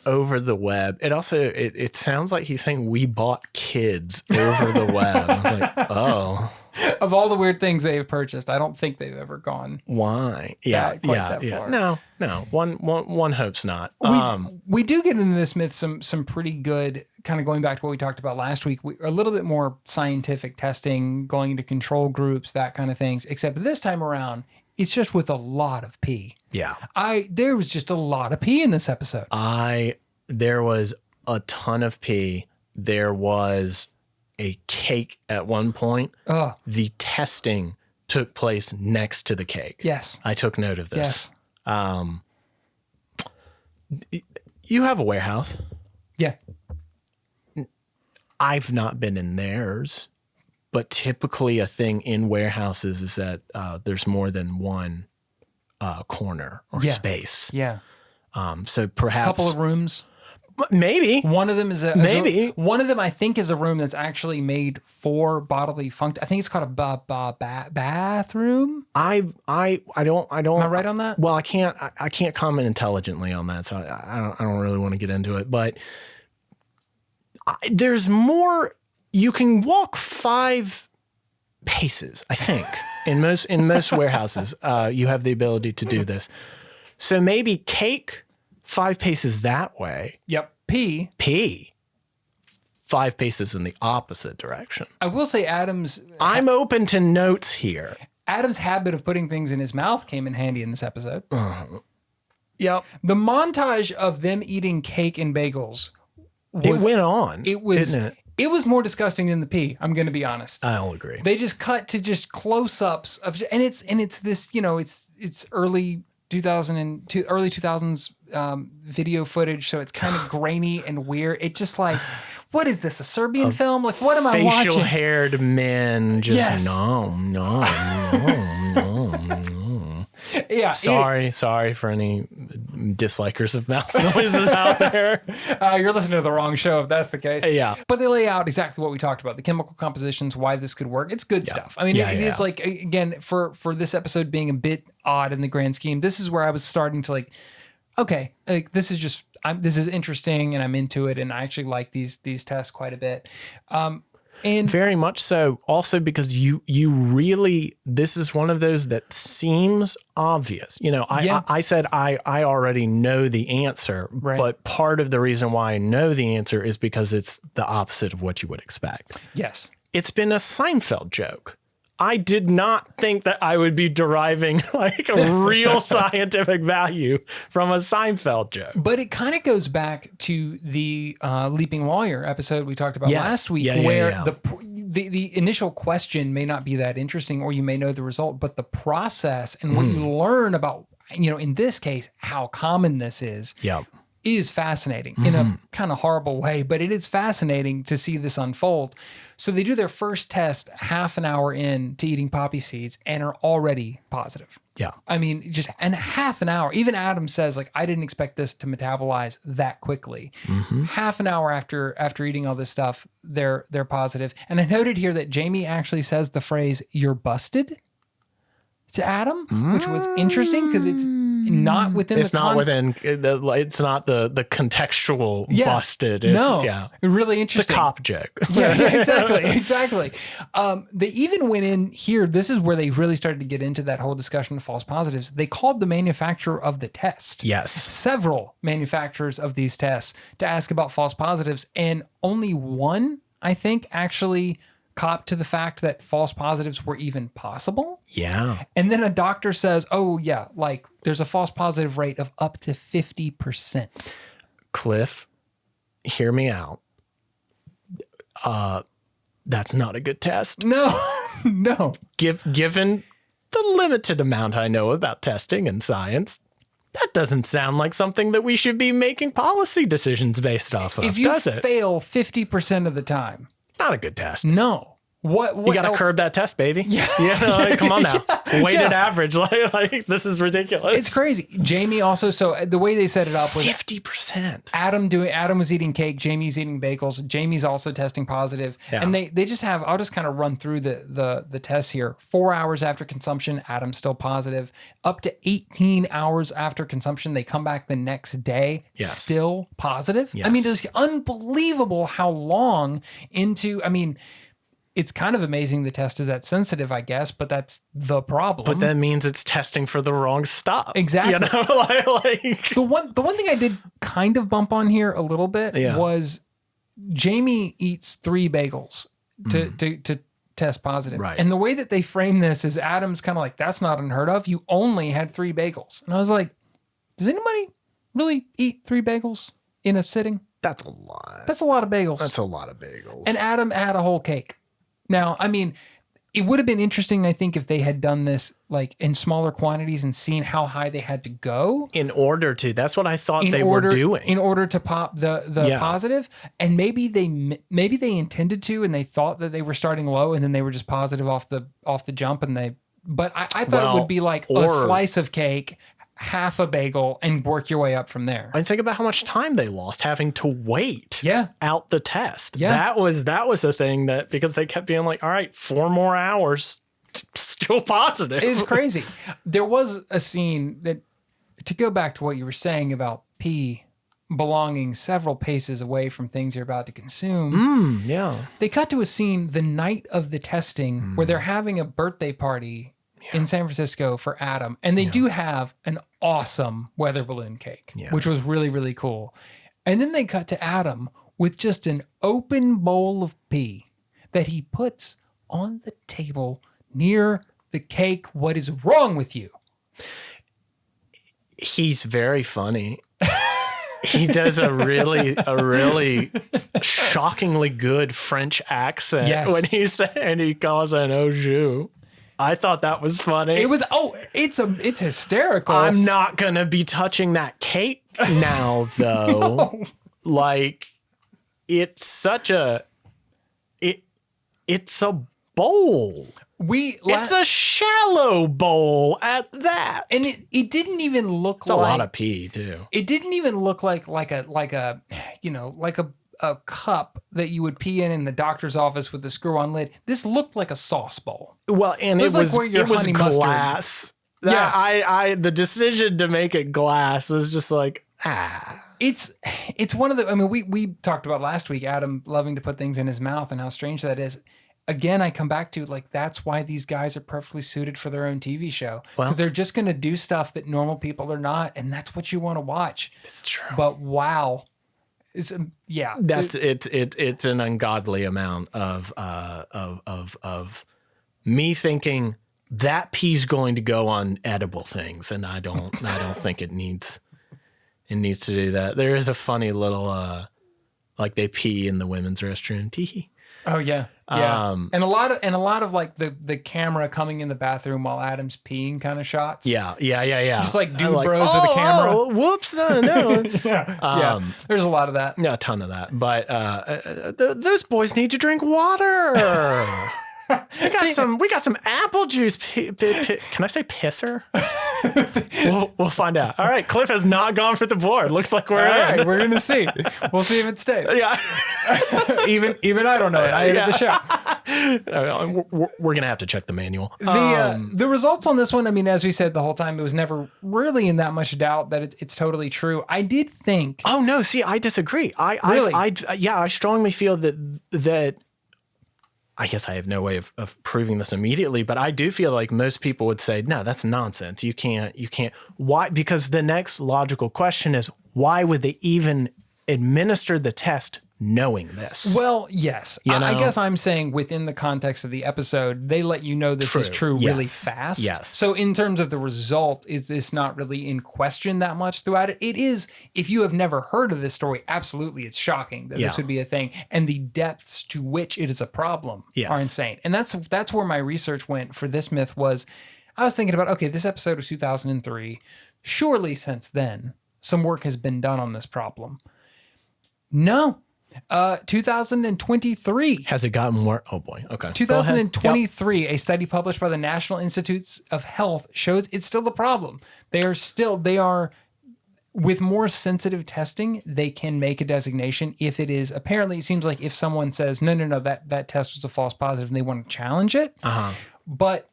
Over the web. It also, it sounds like he's saying we bought kids over the web. I was like, oh. Of all the weird things they've purchased, I don't think they've ever gone. Why? Yeah. That far. No. One hopes not. We do get into this myth some pretty good, kind of going back to what we talked about last week, a little bit more scientific testing, going into control groups, that kind of things, except this time around, It's just with a lot of pee. Yeah. There was just a lot of pee in this episode. There was a ton of pee. There was a cake at one point. Oh. The testing took place next to the cake. Yes. I took note of this. Yes. You have a warehouse. Yeah. I've not been in theirs, but typically a thing in warehouses is that there's more than one corner or space. Yeah. So perhaps A couple of rooms. Maybe one of them is one of them I think is a room that's actually made for bodily function. I think it's called a bathroom. I don't. Am I right on that? Well, I can't comment intelligently on that, so I don't really want to get into it. But there's more. You can walk 5 paces, I think, in most warehouses. You have the ability to do this. So maybe cake 5 paces that way. Yep. P. 5 paces in the opposite direction. I will say I'm open to notes here. Adam's habit of putting things in his mouth came in handy in this episode. Yep. The montage of them eating cake and bagels it went on. Didn't it? It was more disgusting than the pee. I'm going to be honest. I'll agree. They just cut to just close-ups of, and it's this, it's early 2000s video footage, so it's kind of grainy and weird. It just like, what is this, a Serbian film? Like, what am I watching? Facial-haired men just no. Yeah. Sorry for any dislikers of mouth noises out there. You're listening to the wrong show if that's the case. Yeah. But they lay out exactly what we talked about, the chemical compositions, why this could work. It's good stuff. I mean, it is like, again, for this episode being a bit odd in the grand scheme, this is where I was starting to like, okay, like this is just, this is interesting and I'm into it. And I actually like these tests quite a bit. And very much so. Also because you really, this is one of those that seems obvious. I said I already know the answer, right. But part of the reason why I know the answer is because it's the opposite of what you would expect. Yes. It's been a Seinfeld joke. I did not think that I would be deriving like a real scientific value from a Seinfeld joke. But it kind of goes back to the Leaping Lawyer episode we talked about last week, where the initial question may not be that interesting, or you may know the result, but the process and what you learn about, in this case, how common this is. Is fascinating in a kind of horrible way, but it is fascinating to see this unfold. So they do their first test half an hour in to eating poppy seeds and are already positive. Yeah. I mean, just in half an hour, even Adam says, like, I didn't expect this to metabolize that quickly. Half an hour after eating all this stuff, they're positive. And I noted here that Jamie actually says the phrase, "You're busted," to Adam, which was interesting because it's not within it's not the contextual busted. It's, really interesting. The cop joke. Exactly. They even went in here. This is where they really started to get into that whole discussion of false positives. They called the manufacturer of the test. Yes. Several manufacturers of these tests to ask about false positives, and only one, I think, actually copped to the fact that false positives were even possible. Yeah. And then a doctor says, oh yeah, like there's a false positive rate of up to 50%. Cliff, hear me out. That's not a good test. No. Given the limited amount I know about testing and science, that doesn't sound like something that we should be making policy decisions based off of, does it? If you fail 50% of the time, not a good test. No. What you got to curb that test, baby. Yeah. Come on now. Weighted average. Like this is ridiculous. It's crazy. Jamie also, so the way they set it up was 50%. Adam was eating cake. Jamie's eating bagels. Jamie's also testing positive. Yeah. And they just have, I'll just kind of run through the tests here. 4 hours after consumption, Adam's still positive. Up to 18 hours after consumption, they come back the next day, still positive. Yes. I mean, it's unbelievable how long into, it's kind of amazing the test is that sensitive, I guess, but that's the problem. But that means it's testing for the wrong stuff. Exactly. Like the one thing I did kind of bump on here a little bit was Jamie eats 3 bagels to test positive. Right. And the way that they frame this is Adam's kind of like, that's not unheard of. You only had 3 bagels. And I was like, does anybody really eat 3 bagels in a sitting? That's a lot. That's a lot of bagels. That's a lot of bagels. And Adam had a whole cake. Now, I mean, it would have been interesting, I think, if they had done this like in smaller quantities and seen how high they had to go. In order to, that's what I thought they were doing. In order to pop the positive. And maybe they intended to, and they thought that they were starting low, and then they were just positive off the jump. But I thought it would be like a slice of cake, half a bagel, and work your way up from there. And think about how much time they lost having to wait out the test. Yeah. That was a thing that, because they kept being like, all right, 4 more hours, still positive. It's crazy. There was a scene that, to go back to what you were saying about pee belonging several paces away from things you're about to consume. Yeah. They cut to a scene the night of the testing where they're having a birthday party in San Francisco for Adam. And they do have an awesome weather balloon cake, which was really, really cool. And then they cut to Adam with just an open bowl of pee that he puts on the table near the cake. What is wrong with you? He's very funny. He does a really shockingly good French accent when he calls an au jus. I thought that was funny. It was, it's hysterical. I'm not going to be touching that cake now, though. No. Like, it's such a, it's a bowl. It's a shallow bowl at that. And it didn't even look it's like. It's a lot of pee, too. It didn't even look like a cup that you would pee in the doctor's office with the screw-on lid. This looked like a sauce bowl. Well, and it was glass. The decision to make it glass was just like, It's one of the, I mean, we talked about last week, Adam loving to put things in his mouth and how strange that is. Again, I come back to, like, that's why these guys are perfectly suited for their own TV show. Because they're just going to do stuff that normal people are not, and that's what you want to watch. It's true. But wow. It's it's an ungodly amount of me thinking that pee's going to go on edible things, and I don't think it needs to do that. There is a funny little like they pee in the women's restroom. Tee. Oh yeah. Yeah. And a lot of like the camera coming in the bathroom while Adam's peeing kind of shots. Yeah. Just like dude bros with a camera. Oh, whoops. No. yeah. There's a lot of that. Yeah, a ton of that. But those boys need to drink water. We got some apple juice. Can I say pisser? We'll find out. All right, Cliff has not gone for the board. Looks like we're in. We're gonna see. We'll see if it stays. Yeah. even I don't know it. I edit the show. We're gonna have to check the manual. The results on this one, I mean, as we said the whole time, it was never really in that much doubt that it's totally true. I did think. Oh no! See, I disagree. I strongly feel that. I guess I have no way of proving this immediately, but I do feel like most people would say, no, that's nonsense. You can't. Why? Because the next logical question is, why would they even administer the test knowing this? Well, yes. I guess I'm saying within the context of the episode, they let you know this is true really fast. Yes. So in terms of the result, is this not really in question that much throughout it? It is, if you have never heard of this story, absolutely it's shocking that this would be a thing. And the depths to which it is a problem are insane. And that's where my research went for this myth was, I was thinking about, okay, this episode was 2003. Surely since then, some work has been done on this problem. No. 2023. Has it gotten more? Oh boy. Okay. 2023, a study published by the National Institutes of Health shows it's still a problem. They are with more sensitive testing, they can make a designation if it is, apparently it seems like if someone says, no, that test was a false positive and they want to challenge it. But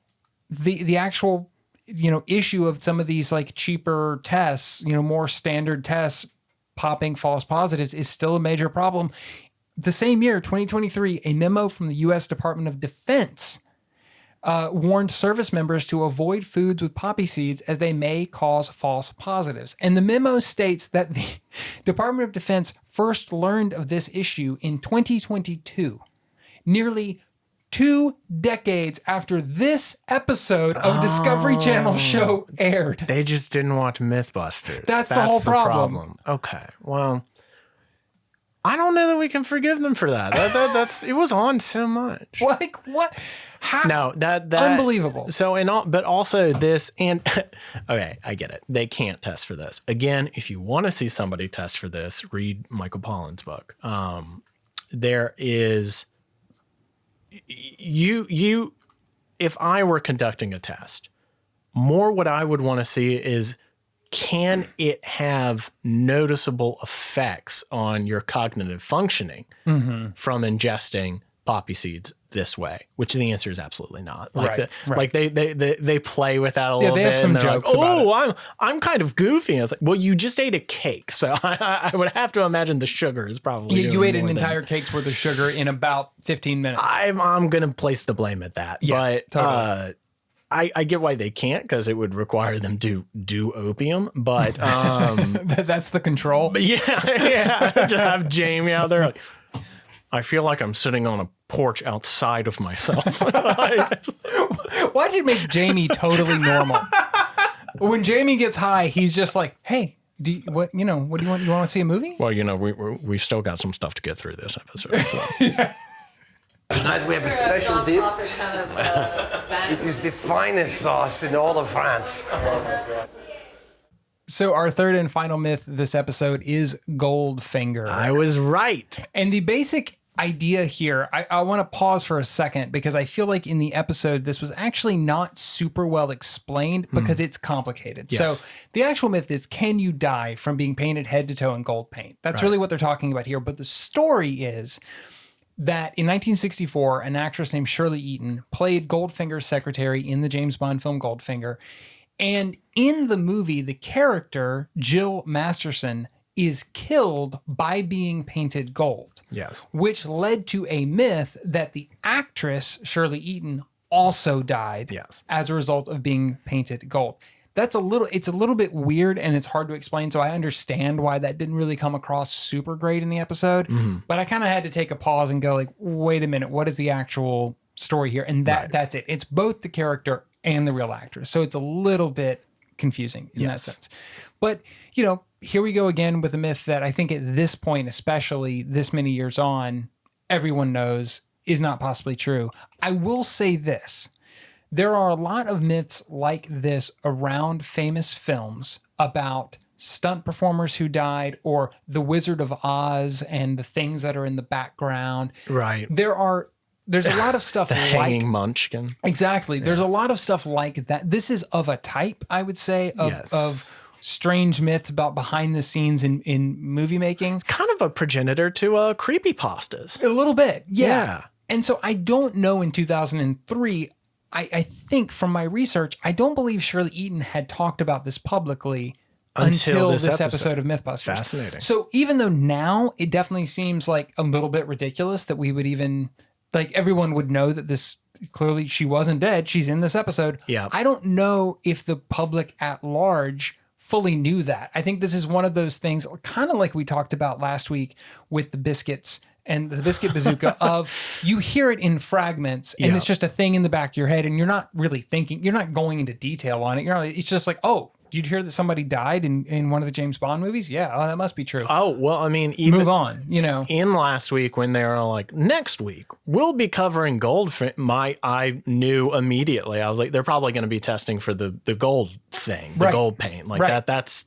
the actual, issue of some of these like cheaper tests, more standard tests, popping false positives is still a major problem. The same year, 2023, a memo from the U.S. Department of Defense warned service members to avoid foods with poppy seeds as they may cause false positives. And the memo states that the Department of Defense first learned of this issue in 2022, nearly 2 decades after this episode of Discovery Channel show aired. They just didn't watch Mythbusters. That's the whole problem. Okay, well, I don't know that we can forgive them for that. That's it was on so much. Like what? How? No, that Unbelievable. So but also this and okay, I get it. They can't test for this. Again, if you want to see somebody test for this, read Michael Pollan's book. There is you if I were conducting a test, more what I would want to see is, can it have noticeable effects on your cognitive functioning from ingesting poppy seeds this way? Which the answer is absolutely not. Like, like they play with that a little they bit. have some and they're jokes like, about oh, I'm kind of goofy. And it's like, well, you just ate a cake, so I would have to imagine the sugar is probably. You ate an entire cake's worth of sugar in about 15 minutes. I'm gonna place the blame at that. Yeah, but totally. I get why they can't, because it would require them to do opium, but that's the control. But yeah, just have Jamie out there. Like, I feel like I'm sitting on a porch outside of myself. Why'd you make Jamie totally normal? When Jamie gets high, he's just like, "Hey, what do you want? You want to see a movie?" Well, we still got some stuff to get through this episode. So. Tonight we have a special dip. It is the finest sauce in all of France. So our third and final myth this episode is Goldfinger. I was right. And the basic idea here, I want to pause for a second because I feel like in the episode, this was actually not super well explained because it's complicated. Yes. So the actual myth is, can you die from being painted head to toe in gold paint? That's really what they're talking about here. But the story is that in 1964, an actress named Shirley Eaton played Goldfinger's secretary in the James Bond film Goldfinger. And in the movie, the character, Jill Masterson, is killed by being painted gold. Yes. Which led to a myth that the actress, Shirley Eaton, also died as a result of being painted gold. It's a little bit weird and it's hard to explain. So I understand why that didn't really come across super great in the episode, but I kind of had to take a pause and go like, wait a minute, what is the actual story here? And that's it. It's both the character and the real actress. So it's a little bit confusing in that sense. But, here we go again with a myth that I think at this point, especially this many years on, everyone knows is not possibly true. I will say this. There are a lot of myths like this around famous films about stunt performers who died, or the Wizard of Oz and the things that are in the background. Right. There's a lot of stuff the like hanging munchkin. Exactly. Yeah. There's a lot of stuff like that. This is of a type, I would say, of strange myths about behind the scenes in movie making. It's kind of a progenitor to creepypastas. A little bit. Yeah. And so I don't know in 2003, I think from my research, I don't believe Shirley Eaton had talked about this publicly until this episode of Mythbusters. Fascinating. So even though now it definitely seems like a little bit ridiculous that we would even, like, everyone would know that this, clearly she wasn't dead, she's in this episode. Yeah. I don't know if the public at large fully knew that. I think this is one of those things, kind of like we talked about last week with the biscuits and the biscuit bazooka of, you hear it in fragments and it's just a thing in the back of your head and you're not really thinking, you're not going into detail on it. It's just like, oh, did you hear that somebody died in one of the James Bond movies? Yeah, oh, that must be true. Oh, well, I mean, even move on, In last week when they were like, next week, we'll be covering Goldfinger, I knew immediately. I was like, they're probably going to be testing for the gold thing, the gold paint. Like that's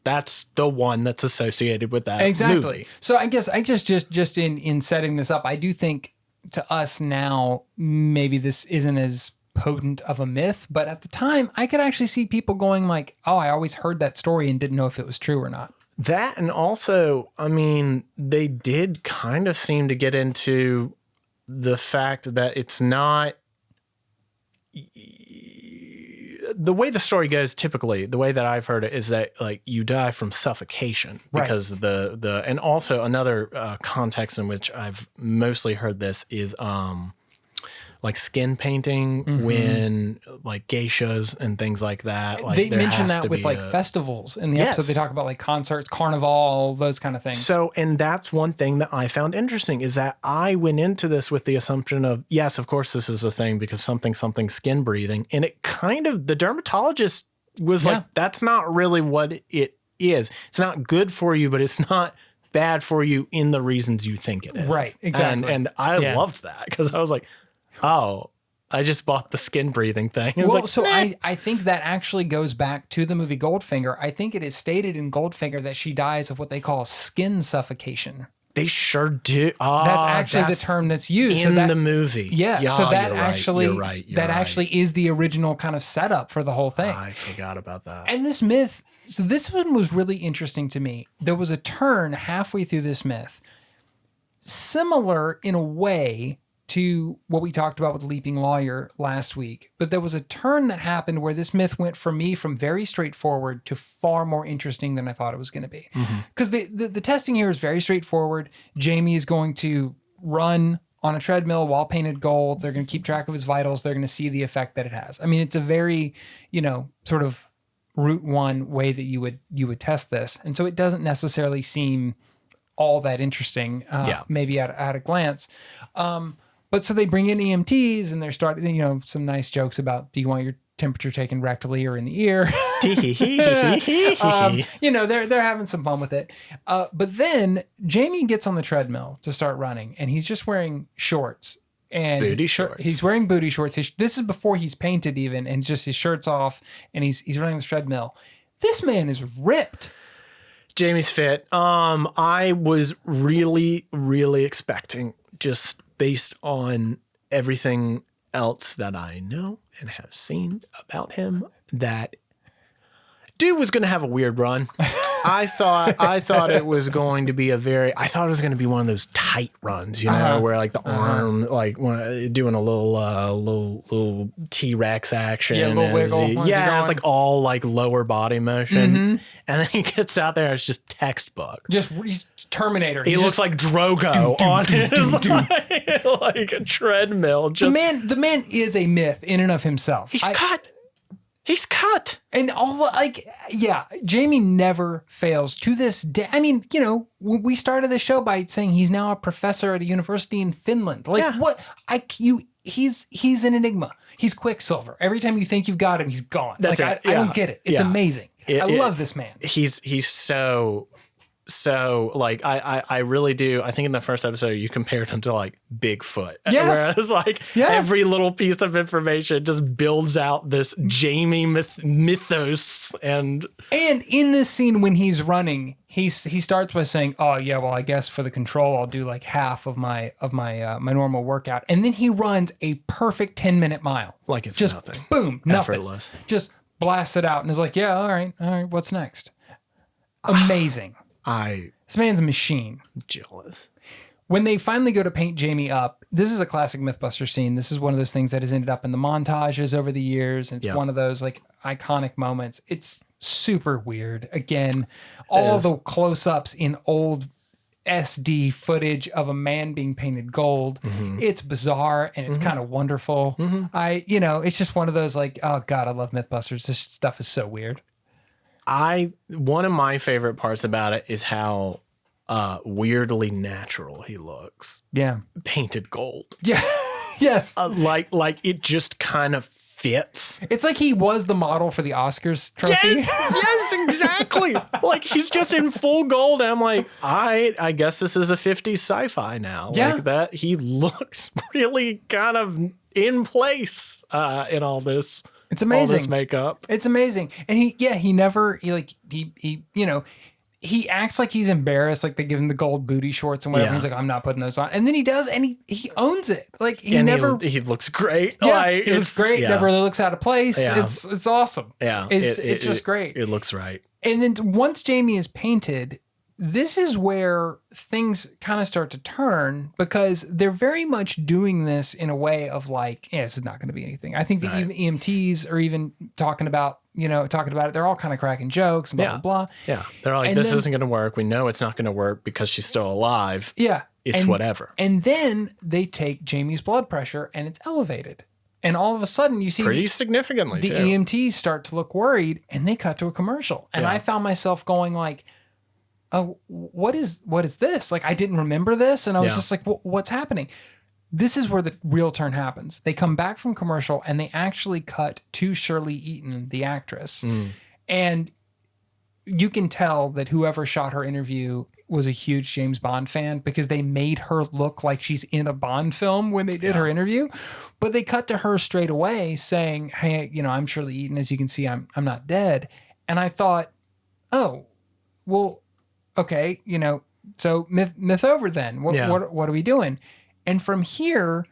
the one that's associated with that movie. So I guess just in setting this up, I do think to us now, maybe this isn't as potent of a myth, but at the time I could actually see people going like, oh, I always heard that story and didn't know if it was true or not. That, and also, I mean, they did kind of seem to get into the fact that it's not the way the story goes. Typically, the way that I've heard it is that like you die from suffocation because the and also another context in which I've mostly heard this is like skin painting when like geishas and things like that. Like they there mention has that to with be like a- festivals in the episode. They talk about like concerts, carnival, those kind of things. So, and that's one thing that I found interesting is that I went into this with the assumption of, yes, of course this is a thing because something skin breathing. And it kind of, the dermatologist was like, that's not really what it is. It's not good for you, but it's not bad for you in the reasons you think it is. Right, exactly. And I loved that because I was like, oh, I just bought the skin breathing thing. It was Well, like, so meh. I think that actually goes back to the movie Goldfinger. I think it is stated in Goldfinger that she dies of what they call skin suffocation. They sure do. That's actually the term that's used in so the movie. Yeah, so that actually you're right. actually is the original kind of setup for the whole thing. I forgot about that. And this myth, so this one was really interesting to me. There was a turn halfway through this myth, similar in a way to what we talked about with Leaping Lawyer last week. But there was a turn that happened where this myth went for me from very straightforward to far more interesting than I thought it was going to be. Because the testing here is very straightforward. Jamie is going to run on a treadmill while painted gold. They're going to keep track of his vitals. They're going to see the effect that it has. I mean, it's a very, sort of route one way that you would test this. And so it doesn't necessarily seem all that interesting, maybe at a glance. But so they bring in EMTs and they're starting, some nice jokes about, do you want your temperature taken rectally or in the ear? They're having some fun with it. But then Jamie gets on the treadmill to start running and he's just wearing shorts. And booty shorts. He's wearing booty shorts. This is before he's painted even, and just his shirt's off and he's running the treadmill. This man is ripped. Jamie's fit. I was really, really expecting, just based on everything else that I know and have seen about him, that dude was going to have a weird run. I thought it was going to be I thought it was going to be one of those tight runs, where like the arm, like doing a little T-Rex action. Yeah, a little wiggle. It's like all like lower body motion. And then he gets out there, it's just textbook. He's Terminator. He looks like Drogo on his like a treadmill. Just the man is a myth in and of himself. He's cut. And Jamie never fails to this day. I mean, we started the show by saying he's now a professor at a university in Finland. He's an enigma. He's Quicksilver. Every time you think you've got him, he's gone. That's I don't get it. It's amazing. I love this man. He's so like I really do. I think in the first episode you compared him to like Bigfoot. Yeah. Whereas like every little piece of information just builds out this Jamie mythos and in this scene when he's running, he starts by saying, "Oh yeah, well I guess for the control I'll do like half of my normal workout," and then he runs a perfect 10-minute mile. Like it's just nothing. Boom, nothing. Effortless. Just blasts it out and is like, "Yeah, all right, what's next?" Amazing. This man's a machine. Jealous. When they finally go to paint Jamie up, this is a classic Mythbusters scene. This is one of those things that has ended up in the montages over the years. It's one of those like iconic moments. It's super weird. Again, all the close-ups in old SD footage of a man being painted gold. It's bizarre and it's kind of wonderful. It's just one of those like, oh God, I love Mythbusters. This stuff is so weird. One of my favorite parts about it is how weirdly natural he looks. Yeah. Painted gold. Yeah. Yes. Like it just kind of fits. It's like he was the model for the Oscars trophy. Yes, exactly. Like he's just in full gold. And I'm like, I guess this is a 50s sci-fi now. Yeah. Like that. He looks really kind of in place in all this. It's amazing. All this makeup. It's amazing. And he acts like he's embarrassed. Like they give him the gold booty shorts and whatever. Yeah. He's like, I'm not putting those on. And then he does, and he owns it. Like he looks great. Yeah, like, he looks great. Yeah. Never really looks out of place. Yeah. It's awesome. Yeah. It's just great. It looks right. And then once Jamie is painted, this is where things kind of start to turn because they're very much doing this in a way of like, this is not going to be anything. I think the EMTs are even talking about it. They're all kind of cracking jokes and blah, blah, blah. Yeah. They're like, this isn't going to work. We know it's not going to work because she's still alive. Yeah. It's whatever. And then they take Jamie's blood pressure and it's elevated. And all of a sudden you see pretty significantly the too. EMTs start to look worried and they cut to a commercial. And I found myself going like, oh, what is this? Like, I didn't remember this. And I was just like, what's happening? This is where the real turn happens. They come back from commercial and they actually cut to Shirley Eaton, the actress. And you can tell that whoever shot her interview was a huge James Bond fan because they made her look like she's in a Bond film when they did her interview. But they cut to her straight away saying, hey, I'm Shirley Eaton. As you can see, I'm not dead. And I thought, oh, well, okay, so myth over then. What are we doing? And from here,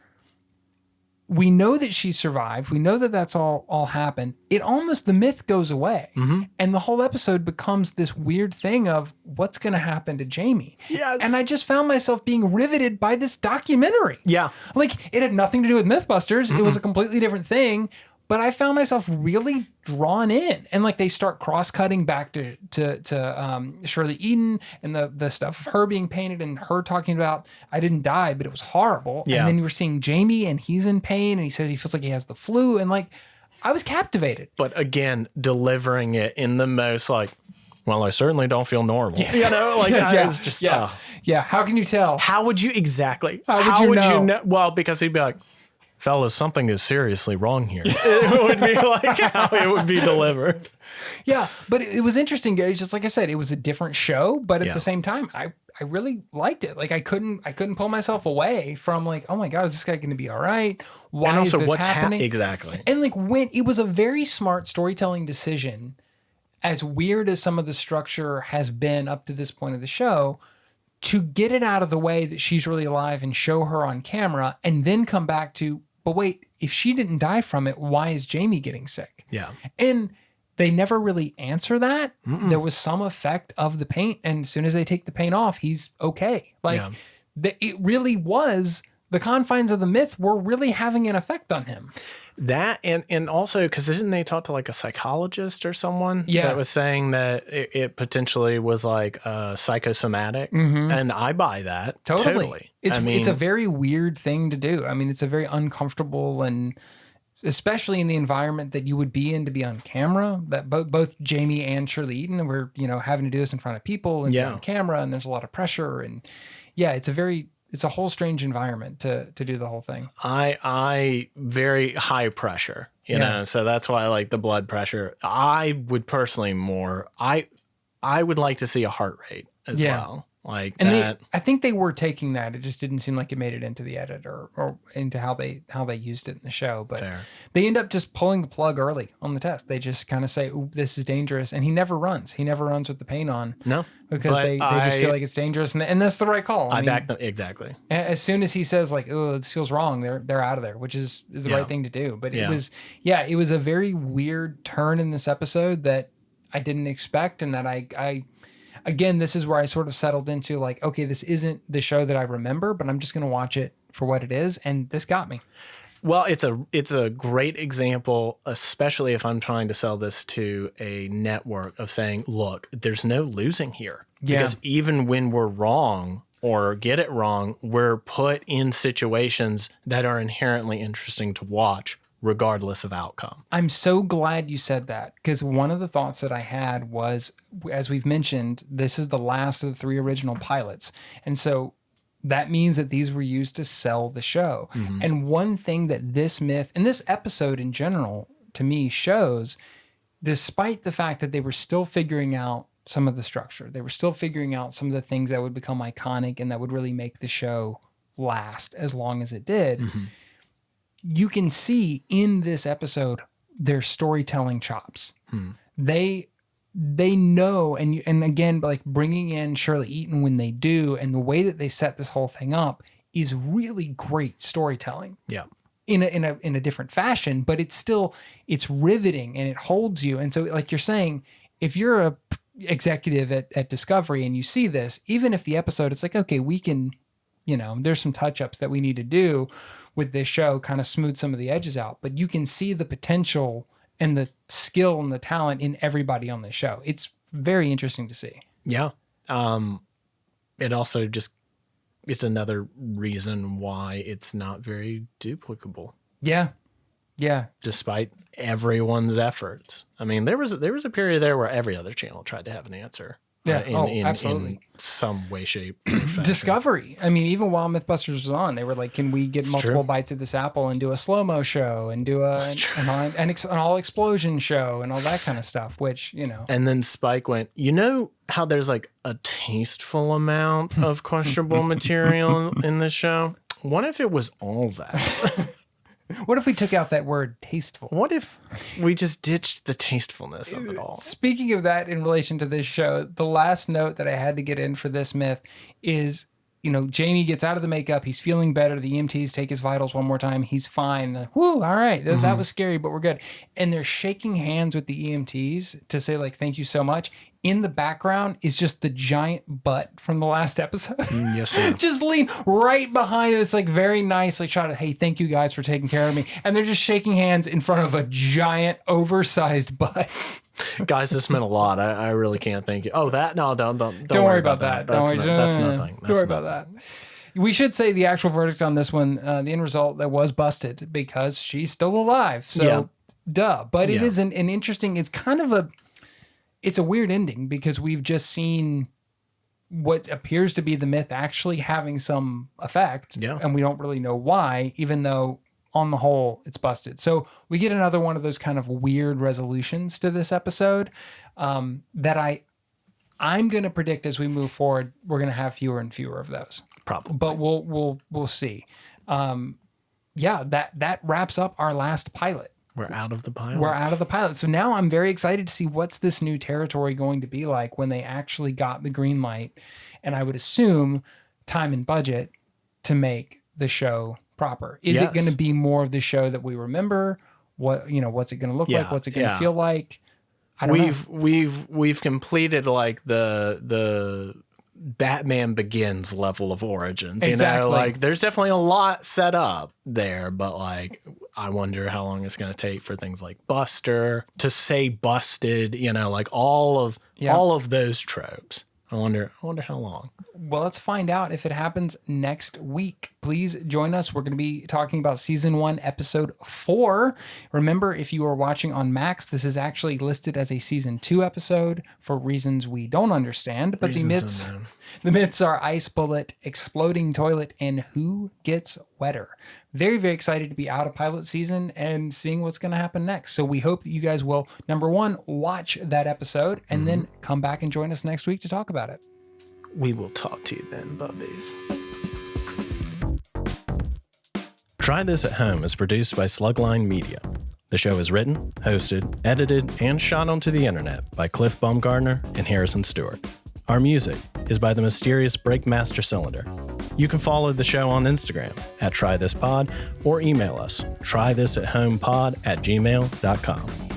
we know that she survived. We know that that's all happened. The myth goes away. And the whole episode becomes this weird thing of what's going to happen to Jamie. Yes. And I just found myself being riveted by this documentary. Yeah. Like, it had nothing to do with Mythbusters. It was a completely different thing. But I found myself really drawn in, and like they start cross-cutting back to Shirley Eaton and the stuff of her being painted and her talking about I didn't die, but it was horrible. Yeah. And then you were seeing Jamie, and he's in pain, and he says he feels like he has the flu, and like I was captivated. But again, delivering it in the most like, well, I certainly don't feel normal. I was just yeah. How can you tell? How would you exactly? How would you know? Well, because he'd be like, fellas, something is seriously wrong here. It would be like how it would be delivered. Yeah, but it was interesting, guys. Just like I said, it was a different show, but at the same time, I really liked it. Like I couldn't pull myself away from like, oh my God, is this guy going to be all right? Why and also, is this what's happening? Exactly. And like when it was a very smart storytelling decision, as weird as some of the structure has been up to this point of the show, to get it out of the way that she's really alive and show her on camera, and then come back to, but wait, if she didn't die from it, why is Jamie getting sick? Yeah. And they never really answer that. There was some effect of the paint, and as soon as they take the paint off, he's okay. Like it really was, the confines of the myth were really having an effect on him. That and also because didn't they talk to like a psychologist or someone that was saying that it potentially was like psychosomatic, and I buy that totally. It's a very weird thing to do. I mean, it's a very uncomfortable, and especially in the environment that you would be in to be on camera. That both Jamie and Shirley Eaton were having to do this in front of people and be on camera, and there's a lot of pressure, and it's a whole strange environment to do the whole thing. I very high pressure, you know, so that's why I like the blood pressure. I would personally I would like to see a heart rate as well. Like and that. I think they were taking that. It just didn't seem like it made it into the edit or into how they used it in the show. But they end up just pulling the plug early on the test. They just kind of say, "Ooh, this is dangerous," and he never runs. He never runs with the paint on. No, because they just feel like it's dangerous, and that's the right call. I back them exactly. As soon as he says like, "Oh, this feels wrong," they're out of there, which is the right thing to do. But it was a very weird turn in this episode that I didn't expect, and that I again, this is where I sort of settled into like, okay, this isn't the show that I remember, but I'm just going to watch it for what it is. And this got me. Well, it's a great example, especially if I'm trying to sell this to a network, of saying, look, there's no losing here. Because even when we're wrong or get it wrong, we're put in situations that are inherently interesting to watch, regardless of outcome. I'm so glad you said that, because one of the thoughts that I had was, as we've mentioned, this is the last of the 3 original pilots. And so that means that these were used to sell the show. And one thing that this myth and this episode in general to me shows, despite the fact that they were still figuring out some of the structure, they were still figuring out some of the things that would become iconic and that would really make the show last as long as it did. You can see in this episode their storytelling chops. They know, and again, like bringing in Shirley Eaton when they do, and the way that they set this whole thing up is really great storytelling. Yeah, in a different fashion, but it's riveting and it holds you. And so, like you're saying, if you're a executive at Discovery and you see this, even if the episode, it's like, okay, we can. There's some touch-ups that we need to do with this show, kind of smooth some of the edges out, but you can see the potential and the skill and the talent in everybody on this show. It's very interesting to see. Yeah. It also just it's another reason why it's not very duplicable. Yeah. Despite everyone's efforts. I mean, there was a period there where every other channel tried to have an answer. Yeah. In some way, shape, or fashion. Discovery. I mean, even while Mythbusters was on, they were like, "Can we get multiple bites of this apple and do a slow-mo show and do an all explosion show and all that kind of stuff?" Which, you know. And then Spike went, "You know how there's like a tasteful amount of questionable material in this show? What if it was all that?" What if we took out that word tasteful? What if we just ditched the tastefulness of it all? Speaking of that, in relation to this show, the last note that I had to get in for this myth is, you know, Jamie gets out of the makeup. He's feeling better. The EMTs take his vitals one more time. He's fine. Woo, all right. That was scary, but we're good. And they're shaking hands with the EMTs to say, like, thank you so much. In the background is just the giant butt from the last episode. Yes, sir. Just lean right behind it. It's like very nice, like shot of, hey, thank you guys for taking care of me. And they're just shaking hands in front of a giant, oversized butt. Guys, this meant a lot. I really can't thank you. Oh, that? No, don't worry about that. That's nothing. Don't worry about that. We should say the actual verdict on this one, the end result that was busted because she's still alive. So, duh. But it is an interesting, it's kind of it's a weird ending because we've just seen what appears to be the myth actually having some effect. Yeah. And we don't really know why, even though on the whole it's busted. So we get another one of those kind of weird resolutions to this episode that I'm going to predict as we move forward, we're going to have fewer and fewer of those. Probably. But we'll see. That wraps up our last pilot. We're out of the pilot. So now I'm very excited to see what's this new territory going to be like when they actually got the green light. And I would assume time and budget to make the show proper. Is it going to be more of the show that we remember? What's it going to look like? What's it going to feel like? I don't know. We've completed like the Batman Begins level of origins. Exactly. You know, like there's definitely a lot set up there, but like I wonder how long it's going to take for things like Buster to say busted, you know, like all of those tropes. I wonder how long. Well, let's find out if it happens next week. Please join us. We're going to be talking about season 1, episode 4. Remember, if you are watching on Max, this is actually listed as a season 2 episode for reasons we don't understand. But the myths are ice bullet, exploding toilet, and who gets wetter. Very, very excited to be out of pilot season and seeing what's going to happen next. So we hope that you guys will, number 1, watch that episode and then come back and join us next week to talk about it. We will talk to you then, bubbies. Try This at Home is produced by Slugline Media. The show is written, hosted, edited, and shot onto the internet by Cliff Baumgartner and Harrison Stewart. Our music is by the mysterious Breakmaster Cylinder. You can follow the show on Instagram @TryThisPod or email us trythisathomepod@gmail.com.